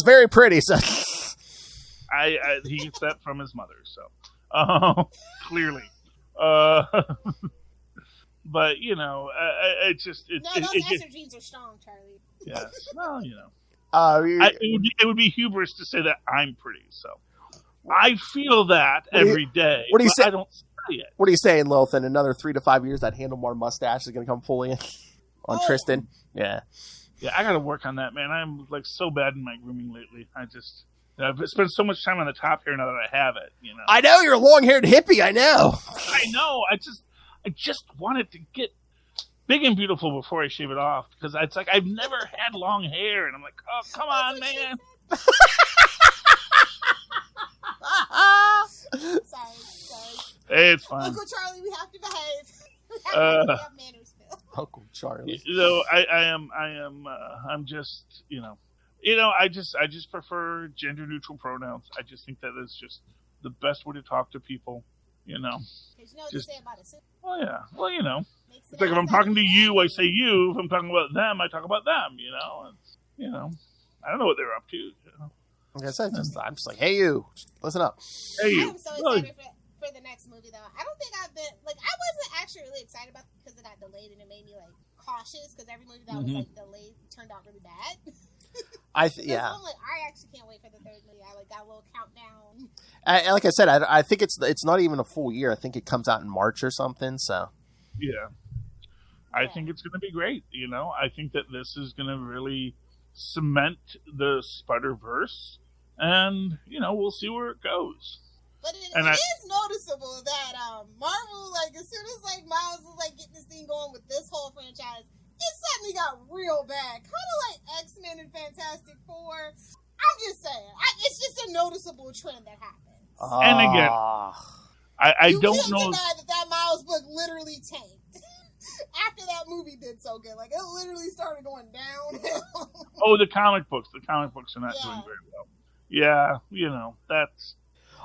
very pretty. So he gets that from his mother. So clearly, but it's just those extra genes are strong, Charlie. Yes, well, it would be hubris to say that I'm pretty. So I feel that every day. What do you say? I don't. Yet. What are you saying, Lilith? In another 3 to 5 years, that handlebar mustache is going to come fully in on Tristan? Yeah. Yeah, I got to work on that, man. I'm like so bad in my grooming lately. I've spent so much time on the top hair now that I have it. I know you're a long-haired hippie. I know. I know. I just want it to get big and beautiful before I shave it off, because it's like I've never had long hair, and I'm like, oh, come on, man. Sorry. Hey, it's fine. Uncle Charlie, we have to behave. We have manners, Phil. Uncle Charlie. I'm just, I just prefer gender neutral pronouns. I just think that is just the best way to talk to people, Because you know what they say about it. Well, yeah. Well, it's like if I'm talking to you, I say you. If I'm talking about them, I talk about them, I don't know what they're up to. Like I said, I'm just like, hey, you. Listen up. Hey, you. I'm so excited for the next movie, though. I don't think I've been I wasn't actually really excited about it because it got delayed, and it made me cautious because every movie that was delayed turned out really bad. Yeah. So I'm I actually can't wait for the third movie. I got a little countdown. Like I said, I think it's not even a full year. I think it comes out in March or something. So yeah, I think it's going to be great. I think that this is going to really cement the Spider-Verse, and we'll see where it goes. But it is noticeable that Marvel, as soon as Miles was getting this thing going with this whole franchise, it suddenly got real bad. Kind of like X-Men and Fantastic Four. I'm just saying. it's just a noticeable trend that happens. And again, I don't know. You can't deny that Miles book literally tanked. After that movie did so good. Like, it literally started going downhill. Oh, the comic books. The comic books are not doing very well. Yeah, that's...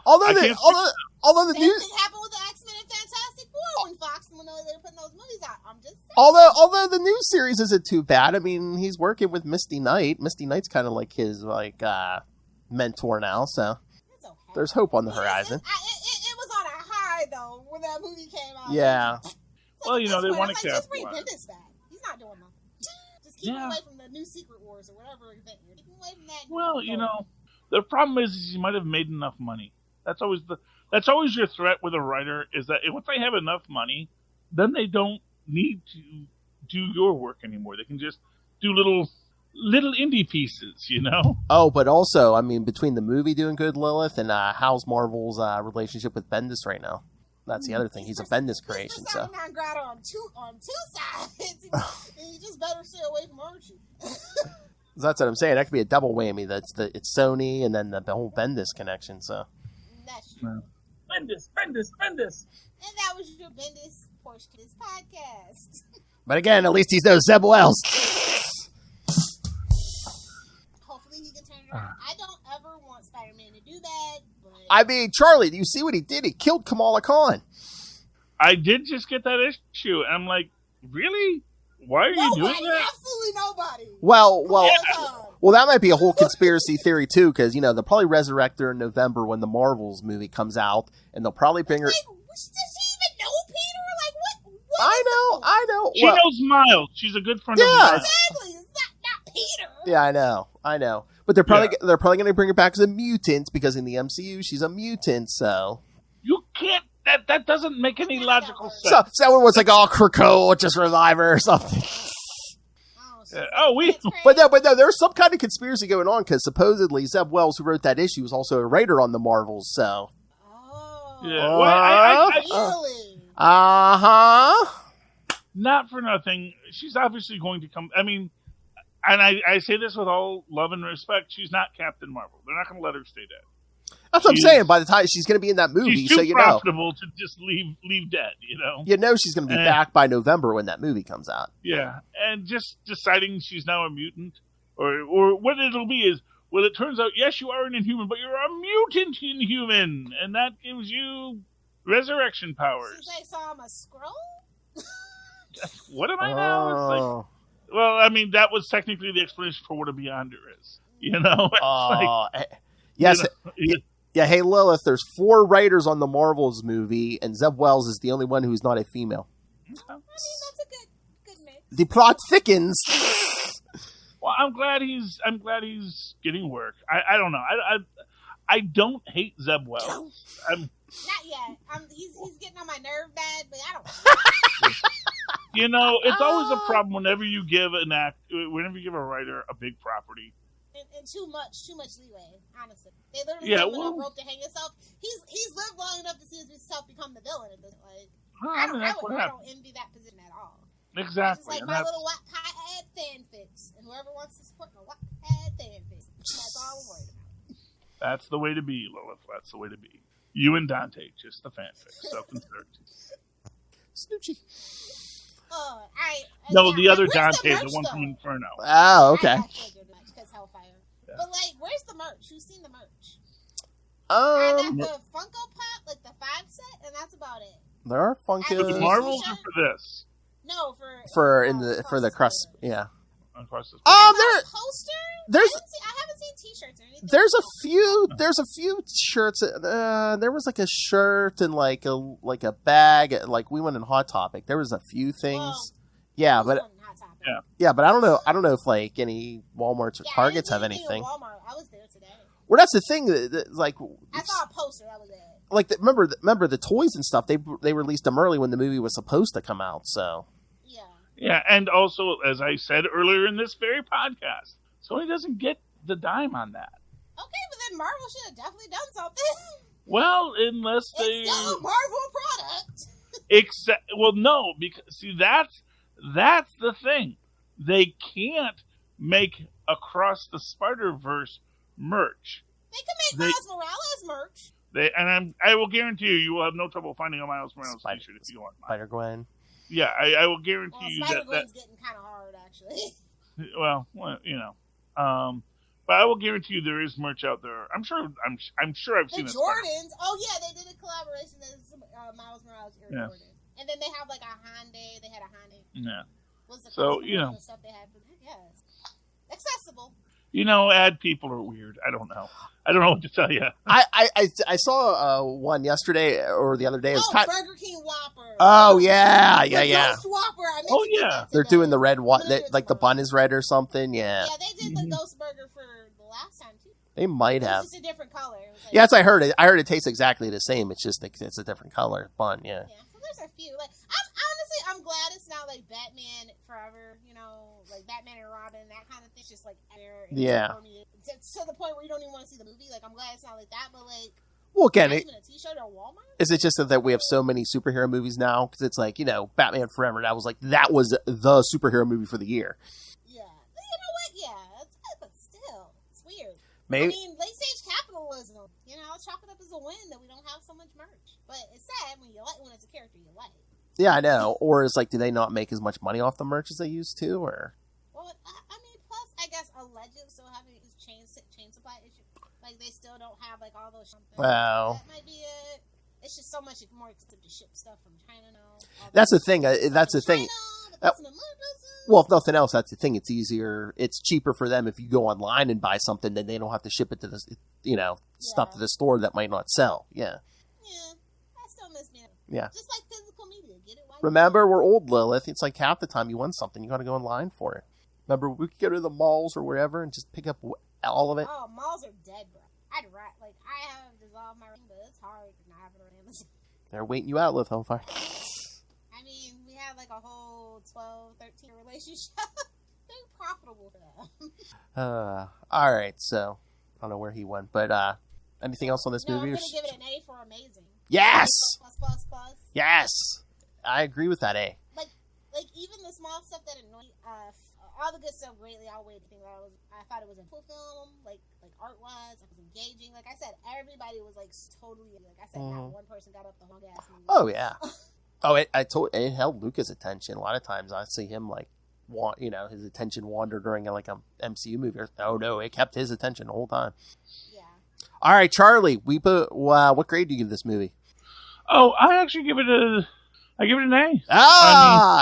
Although the Same thing happened with the X-Men and Fantastic Four when Fox and when they were putting those movies out. I'm just saying. Although the new series isn't too bad. I mean, he's working with Misty Knight. Misty Knight's kind of like his mentor now, so okay. There's hope on the horizon. It was on a high though when that movie came out. Yeah. Well, they want to just bring Bendis back. He's not doing nothing. Just keep him away from the new Secret Wars or whatever event. Keep him away from that. Well, the problem is you might have made enough money. That's always your threat with a writer, is that once they have enough money, then they don't need to do your work anymore. They can just do little indie pieces, Oh, but also, I mean, between the movie doing good, Lilith, and how's Marvel's relationship with Bendis right now? That's the other thing. He's a Bendis creation, so. On two sides. You just better stay away from Archie. That's what I'm saying. That could be a double whammy. It's Sony and then the whole Bendis connection. So. That's true. Bendis. And that was your Bendis portion of this podcast. But again, at least he's no Zeb Wells. Hopefully he can turn it around. I don't ever want Spider-Man to do that. But... I mean, Charlie, do you see what he did? He killed Kamala Khan. I did just get that issue, and I'm like, really? Why are you doing that? Absolutely nobody. Well, that might be a whole conspiracy theory too, because they'll probably resurrect her in November when the Marvels movie comes out, and they'll probably bring her. Does she even know Peter? Like what? I know. She knows Miles. She's a good friend of Miles. Exactly. It's not Peter. Yeah, I know. But they're probably going to bring her back as a mutant because in the MCU she's a mutant. So you can't. That doesn't make any logical sense. So everyone's like, "Oh, Krakoa, just revive her or something." But no, there's some kind of conspiracy going on because supposedly Zeb Wells, who wrote that issue, was also a writer on the Marvels. So, Really? Not for nothing. She's obviously going to come. I mean, and I say this with all love and respect. She's not Captain Marvel. They're not going to let her stay dead. That's what I'm saying. By the time she's going to be in that movie, she's too profitable to just leave dead. She's going to be back by November when that movie comes out. Yeah, and just deciding she's now a mutant, or what it'll be is, well, it turns out yes, you are an Inhuman, but you're a mutant Inhuman, and that gives you resurrection powers. She's like, so I'm a Skrull? What am I now? It's like, well, I mean, that was technically the explanation for what a Beyonder is. Yes. Yeah, hey Lilith, there's 4 writers on the Marvels movie, and Zeb Wells is the only one who's not a female. I mean, that's a good mix. The plot thickens. Well, I'm glad he's getting work. I don't know. I don't hate Zeb Wells. Not yet. He's getting on my nerve bad, but I don't. It's always a problem whenever you give a writer a big property. And too much leeway, honestly. They literally give him enough rope to hang himself. He's lived long enough to see himself become the villain at this point. I don't envy that position at all. Exactly. It's like my little Wattpad fanfics. And whoever wants to support my Wattpad fanfics, that's all I'm worried about. That's the way to be, Lilith. That's the way to be. You and Dante, just the fanfic. Self-insert. Snoochie. The other Dante, the one from Inferno. Oh, okay. But where's the merch? Who's seen the merch? I got the Funko Pop, like the 5 set, and that's for it. There are Funkos. For the Marvels or for this? No, for the crust. Yeah. Poster. I haven't seen T-shirts or anything. There's a few shirts. There was like a shirt and like a bag. Like we went in Hot Topic. There was a few things. But I don't know if like any Walmarts or Targets have anything. Walmart. I was there today. Well, that's the thing. Like I saw a poster. That was it. Like remember the toys and stuff. They released them early when the movie was supposed to come out. So. Yeah, and also, as I said earlier in this very podcast, Sony doesn't get the dime on that. Okay, but then Marvel should have definitely done something. Well, unless it's still a Marvel product. No, because see that's the thing. They can't make Across the Spider-Verse merch They can make Miles Morales merch. I will guarantee you will have no trouble finding a Miles Morales t-shirt if you want. Spider-Gwen. Yeah, I will guarantee you Spider-Gwen's getting kind of hard, actually. Well, you know. But I will guarantee you there is merch out there. I'm sure I've seen it. The Jordans. Oh, yeah, they did a collaboration. There's Miles Morales Air Jordan. And then they have like a Hyundai. They had a Hyundai. Yeah. What's the so, you know. Stuff they had for that? Yes. Accessible. You know, ad people are weird. I don't know what to tell you. I saw one yesterday or the other day. It was Burger King Whopper. Oh, yeah. Ghost Whopper. They're doing the red one. Like the bun is red or something. Yeah. Yeah, they did the Ghost Burger for the last time, too. They might have. It's just a different color. Like, yes, I heard it. I heard it tastes exactly the same. It's just it's a different color bun. Yeah. So there's a few. Like, I'm glad it's not like Batman Forever. You know, like Batman and Robin, that kind of thing. It's just like air. Yeah. To the point where you don't even want to see the movie. Like, I'm glad it's not like that. But like, well, again, even a T-shirt or Walmart. Is it just that we have so many superhero movies now? Because it's like, you know, Batman Forever. That was the superhero movie for the year. Yeah. You know what? Yeah. It's good, but still, it's weird. Maybe. I mean, late stage capitalism. You know, I'll chalk it up as a win that we don't have so much merch. But it's sad when it's a character you like. Yeah, I know. Or it's like, do they not make as much money off the merch as they used to? Or well, I mean, plus I guess allegedly still having this chain supply issue. Like they still don't have like all those. Wow. That might be it. It's just so much more expensive to ship stuff from China now. That's the thing. That's the thing. Well, if nothing else, that's the thing. It's easier. It's cheaper for them if you go online and buy something, then they don't have to ship it to the, stuff to the store that might not sell. Yeah. Yeah. I still miss being. Yeah. Just like physical media. Get it? Remember, we're old, Lilith. It's like half the time you want something, you got to go online for it. Remember, we could go to the malls or wherever and just pick up all of it. Oh, malls are dead, bro. I have dissolved my ring, but it's hard not having it on Amazon. They're waiting you out, Lilith Hellfire. I mean, we had like a whole 12, 13 relationship. They're profitable for them. All right, so I don't know where he went, but anything else on this movie? I'm going to give it an A for amazing. Yes! Plus. Yes! I agree with that A. Like even the small stuff that annoyed, all the good stuff greatly outweighed the thing that I thought it was a cool film, like art-wise, it was engaging. Like I said, everybody was like totally, like I said, not one person got up the whole gas movie. Oh, yeah. It held Luca's attention. A lot of times I see him his attention wander during like a MCU movie. Oh no, it kept his attention the whole time. Yeah. All right, Charlie, what grade do you give this movie? Oh, I actually give it an A.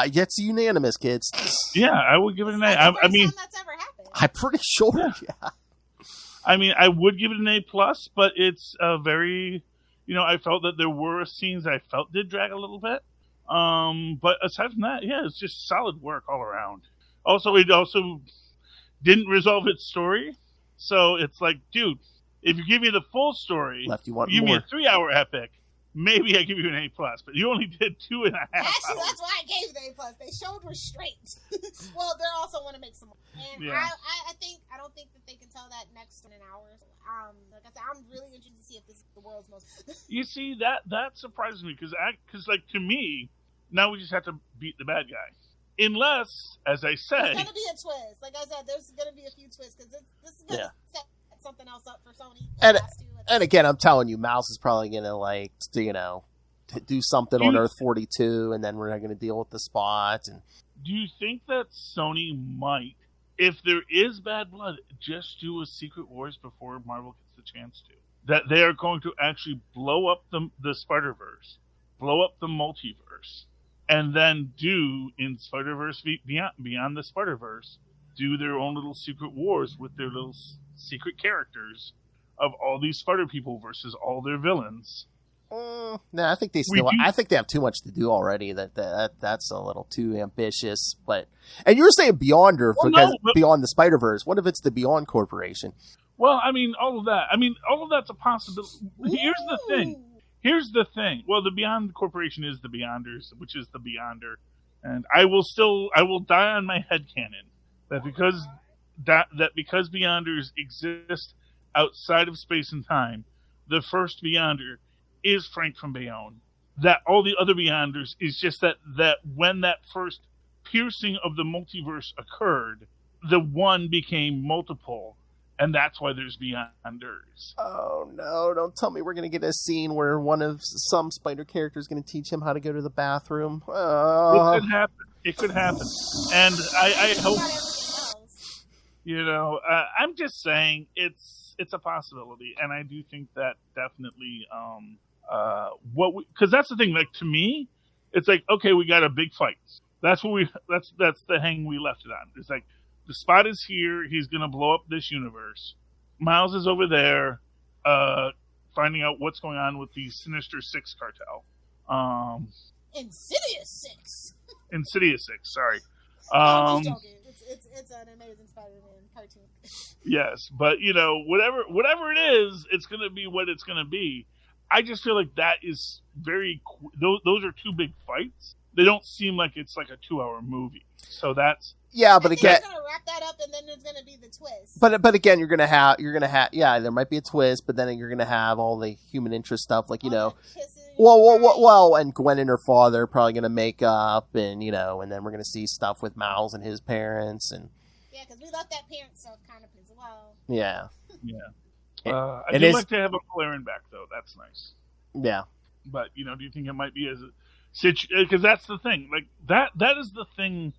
It's unanimous, kids. Yeah, I would give it an A. I mean, that's ever happened. I'm pretty sure. Yeah. I mean, I would give it an A+, but it's very, I felt that there were scenes I felt did drag a little bit. But aside from that, yeah, it's just solid work all around. Also, it also didn't resolve its story. So it's like, dude, if you give me the full story, give me a 3-hour epic, maybe I give you an A+, but you only did 2.5 Actually, that's why I gave it an A+. They showed restraint. Well, they also want to make some more. And yeah. I don't think that they can tell that next in an hour. Like I said, I'm really interested to see if this is the world's most. You see, that surprises me because like to me, now we just have to beat the bad guy. Unless, as I said, there's gonna be a twist. Like I said, there's gonna be a few twists because this is gonna set something else up for Sony. And again, I'm telling you, Mouse is probably gonna do something on Earth 42, and then we're not gonna deal with the spots. And do you think that Sony might, if there is bad blood, just do a Secret Wars before Marvel gets the chance to? That they are going to actually blow up the Spider-Verse, blow up the multiverse, and then do in Spider-Verse Beyond the Spider-Verse, do their own little Secret Wars with their little secret characters of all these Spider people versus all their villains. No, I think I think they have too much to do already. That's a little too ambitious. And you were saying Beyonder Beyond the Spider-Verse. What if it's the Beyond Corporation? Well, I mean, all of that's a possibility. Here's the thing. Well, the Beyond Corporation is the Beyonders, which is the Beyonder, and I will die on my headcanon that because Beyonders exist outside of space and time, the first Beyonder is Frank from Bayonne. That all the other Beyonders is just that when that first piercing of the multiverse occurred, the one became multiple, And that's why there's Beyonders. Oh, no. Don't tell me we're going to get a scene where one of some Spider character is going to teach him how to go to the bathroom. It could happen. It could happen. And I hope... I'm just saying it's a possibility. And I do think that definitely... because that's the thing. Like, to me, it's like, okay, we got a big fight. That's the hang we left it on. It's like, the Spot is here. He's going to blow up this universe. Miles is over there finding out what's going on with the Sinister Six cartel. Insidious Six. Insidious Six, sorry. I'm just joking. It's an Amazing Spider-Man cartoon. Yes, but, whatever it is, it's going to be what it's going to be. I just feel like that is very... Those are two big fights. They don't seem like it's like a 2-hour movie. So that's... Yeah, but again, they're gonna wrap that up, and then there's gonna be the twist. But again, you're gonna have yeah, there might be a twist, but then you're gonna have all the human interest stuff, like well, and Gwen and her father are probably gonna make up, and and then we're gonna see stuff with Miles and his parents, and yeah, because we left that parent stuff kind of as well. Yeah. I'd like to have a Aaron back though. That's nice. Yeah, but do you think it might be as because that's the thing, like that is the thing.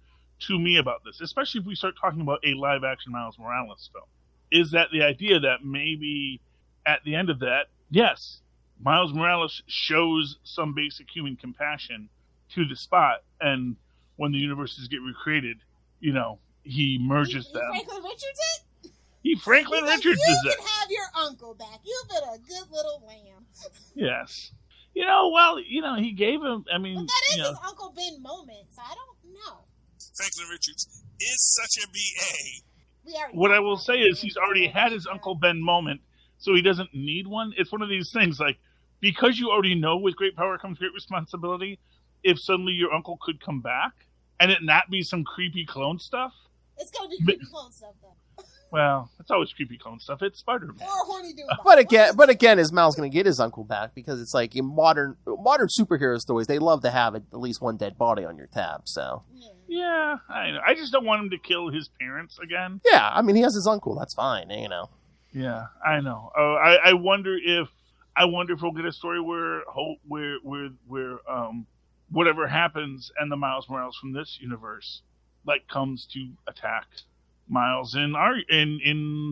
To me about this, especially if we start talking about a live-action Miles Morales film, is that the idea that maybe at the end of that, yes, Miles Morales shows some basic human compassion to the Spot, and when the universes get recreated, he merges them. Franklin Richards it? Franklin Richards is it. You can have your uncle back. You've been a good little lamb. Yes. He gave him, but that is his Uncle Ben moment, so I don't know. Franklin Richards is such a BA. What I will say is he's already had his Uncle Ben moment, so he doesn't need one. It's one of these things, like, because you already know with great power comes great responsibility, if suddenly your uncle could come back and it not be some creepy clone stuff. It's going to be creepy clone stuff, though. Well, it's always creepy clone stuff. It's Spider-Man. Or a horny dude. But again, is Miles going to get his uncle back? Because it's like in modern superhero stories, they love to have at least one dead body on your tab. So yeah, I know. I just don't want him to kill his parents again. Yeah, I mean he has his uncle. That's fine. Yeah, I know. I wonder if we'll get a story where whatever happens and the Miles Morales from this universe comes to attack Miles in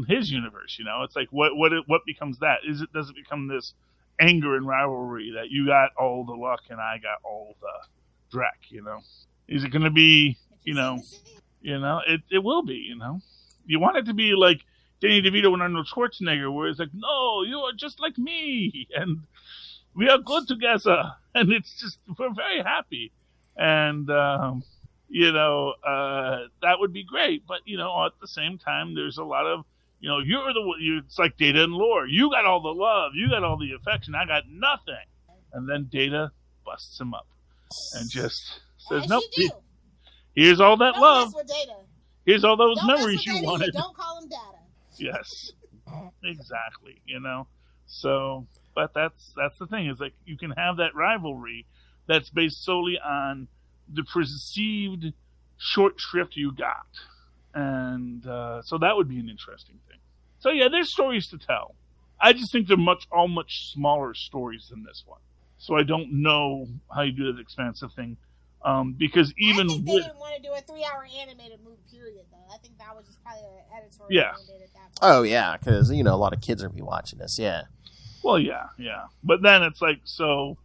his universe. It's like what becomes that? Does it become this anger and rivalry that you got all the luck and I got all the dreck? Is it going to be it will be. You want it to be like Danny DeVito and Arnold Schwarzenegger, where it's like, no, you are just like me and we are good together, and it's just we're very happy, and that would be great. But, at the same time, there's a lot of, it's like Data and Lore. You got all the love. You got all the affection. I got nothing. And then Data busts him up and just says, nope, here's all that love. Here's all those memories you wanted. Don't call him Data. Yes, exactly. So, but that's the thing is you can have that rivalry that's based solely on the perceived short shrift you got. And so that would be an interesting thing. So yeah, there's stories to tell. I just think they're much smaller stories than this one. So I don't know how you do that expansive thing. Because even I think they didn't want to do a 3-hour animated movie period, though. I think that was just probably an editorial mandate at that point. Oh, yeah, because, a lot of kids are going to be watching this, yeah. Well, yeah. But then it's like, so...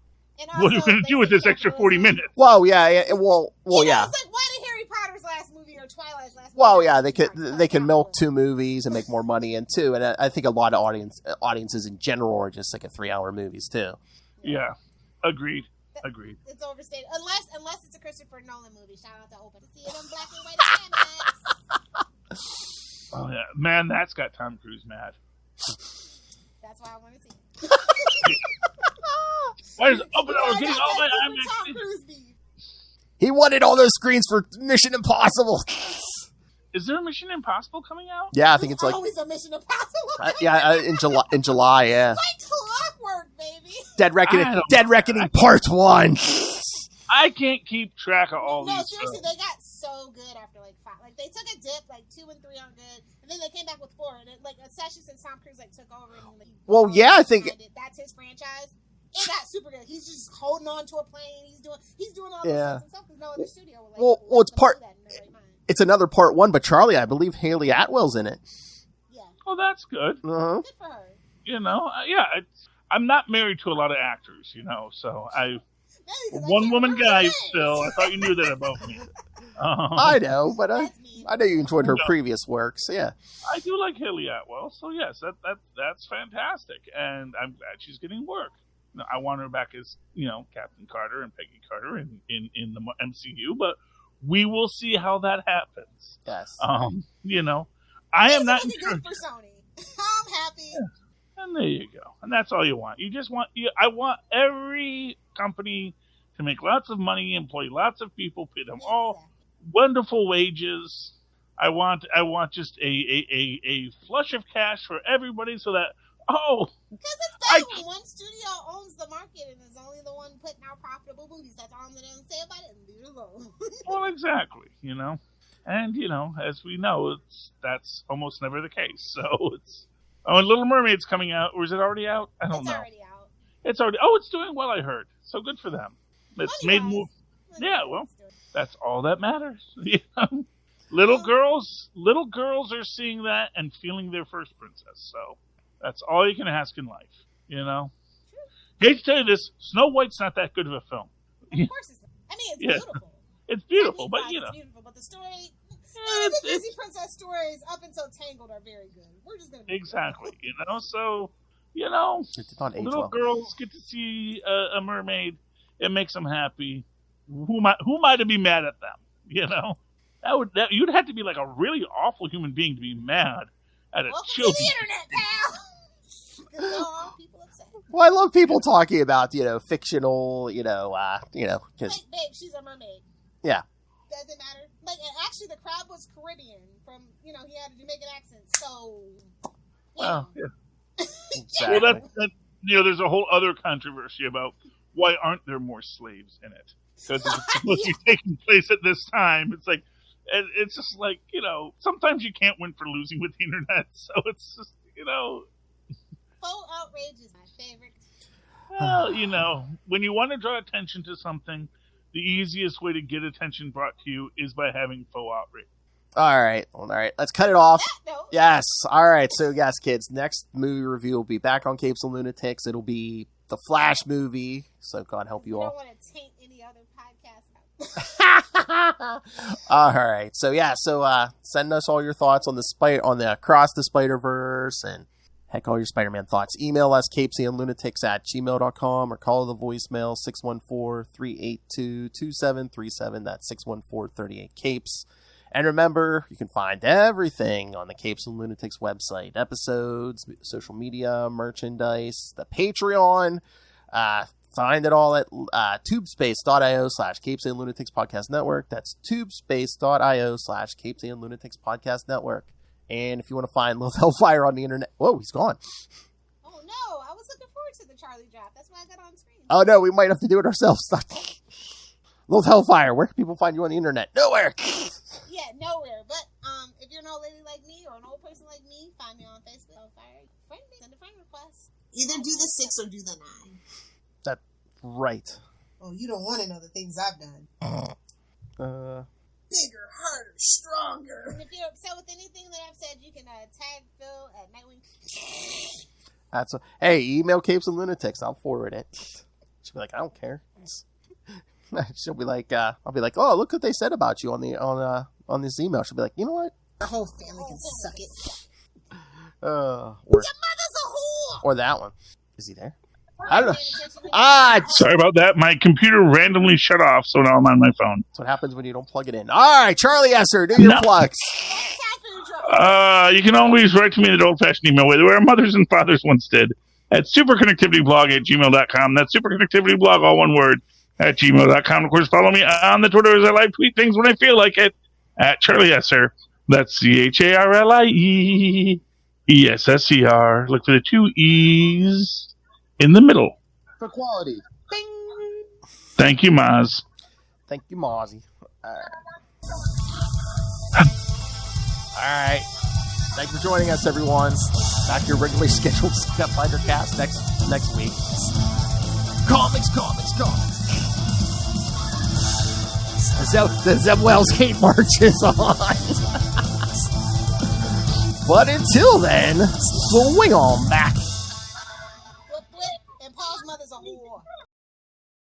what are you going to do with this extra 40 minutes? Well, yeah. Yeah. It's like, why did Harry Potter's last movie or Twilight's last movie? Well, yeah, they can milk 2 movies and make more money in 2, and I think a lot of audiences in general are just like a 3-hour movies too. Yeah, agreed. It's overstated, unless it's a Christopher Nolan movie. Shout out to Open to see it in black and white IMAX. Oh yeah, man, that's got Tom Cruise mad. That's why I want to see it. Why is Oppenheimer getting all that IMAX? He wanted all those screens for Mission Impossible. Is there a Mission Impossible coming out? Yeah, I think it's like always a Mission Impossible. In July, yeah. Like clockwork, baby. Dead Reckoning Part 1. I can't keep track of all these. No, seriously, they got so good after 5. They took a dip, 2 and 3 aren't good, and then they came back with 4, and especially since Tom Cruise took over. And, well, yeah, I think that's his franchise. It got super good. He's just holding on to a plane. He's doing all this himself because no other studio would well, it's part. It's another part 1, but Charlie, I believe Haley Atwell's in it. Yeah. Oh, that's good. Uh-huh. Good for her. You know, I'm not married to a lot of actors, so one woman guy still. I thought you knew that about me. I know, but I know you enjoyed her previous work, so yeah. I do like Haley Atwell, so yes, that's fantastic, and I'm glad she's getting work. I want her back as Captain Carter and Peggy Carter in the MCU, but we will see how that happens. Yes. I am not good for Sony. I'm happy. Yeah. And there you go. And that's all you want. You just want. I want every company to make lots of money, employ lots of people, pay them all wonderful wages. I want just a flush of cash for everybody, so that because it's bad when one studio owns the market and is only the one putting out profitable movies. That's all I'm going to say about it, and leave it alone. Well, exactly. And as we know, that's almost never the case. So it's Little Mermaid's coming out, or is it already out? I don't know. It's already out. It's already. Oh, it's doing well. I heard. So good for them. It's made more. Yeah, well, that's all that matters. Little girls are seeing that and feeling their first princess. So that's all you can ask in life. Hate to tell you this, Snow White's not that good of a film. Of course it's not. I mean, it's beautiful. It's beautiful, but it's beautiful, but the story. The Disney princess stories up until Tangled are very good. We're just gonna exactly, so little girls get to see a mermaid. It makes them happy. Who am I to be mad at them? You'd have to be like a really awful human being to be mad at a children. To the internet, pal. People upset. Well, I love people talking about fictional, babe, she's a mermaid. Yeah. Doesn't matter. Actually, the crab was Caribbean from, he had a Jamaican accent, so. Well, yeah. Exactly. Well, there's a whole other controversy about why aren't there more slaves in it? Because it's supposed to be taking place at this time. It's it's just sometimes you can't win for losing with the internet, so it's just, Faux outrage is my favorite. Well, when you want to draw attention to something, the easiest way to get attention brought to you is by having faux outrage. All right. Let's cut it off. Yes. All right. So, yes, kids, next movie review will be back on Capes and Lunatics. It'll be the Flash movie. So, God help you all. I don't want to taint any other podcast. All right. So, yeah. So, send us all your thoughts on the Across the Spider-Verse and heck, all your Spider-Man thoughts. Email us, CapesandLunatics@gmail.com, or call the voicemail 614-382-2737. That's 614-38-CAPES. And remember, you can find everything on the Capes and Lunatics website. Episodes, social media, merchandise, the Patreon. Find it all at tubespace.io/Capes and Lunatics Podcast Network. That's tubespace.io/Capes and Lunatics Podcast Network. And if you want to find Lilith Hellfire on the internet... Whoa, he's gone. Oh, no. I was looking forward to the Charlie drop. That's why I got on screen. Oh, no. We might have to do it ourselves. Lilith Hellfire, where can people find you on the internet? Nowhere. Yeah, nowhere. But if you're an old lady like me or an old person like me, find me on Facebook. Hellfire. Friend me. Send a friend request. Either do the 6 or do the 9. That's right. Oh, you don't want to know the things I've done. Bigger, harder, stronger. And if you're upset with anything that I've said, you can tag Phil at Nightwing. Hey, email Capes and Lunatics. I'll forward it. She'll be like, I don't care. She'll be like, I'll be like, oh, look what they said about you on this email. She'll be like, you know what? Our whole family can suck it. Or your mother's a whore. Or that one. Is he there? I don't know. Sorry about that. My computer randomly shut off, so now I'm on my phone. That's what happens when you don't plug it in. All right, Charlie Esser, do your plugs. You can always write to me in the old-fashioned email way, the way our mothers and fathers once did, at superconnectivityblog@gmail.com. That's superconnectivityblog, all one word, at gmail.com. Of course, follow me on the Twitter as I live tweet things when I feel like it, at Charlie Esser. That's CharlieEsser. Look for the 2 E's in the middle. For quality. Bing. Thank you, Maz. Thank you, Mozzie. All right. Thanks for joining us, everyone. Back to your regularly scheduled Stepfinder cast next week. Comics. The Zeb Wells hate march is on. But until then, swing on back.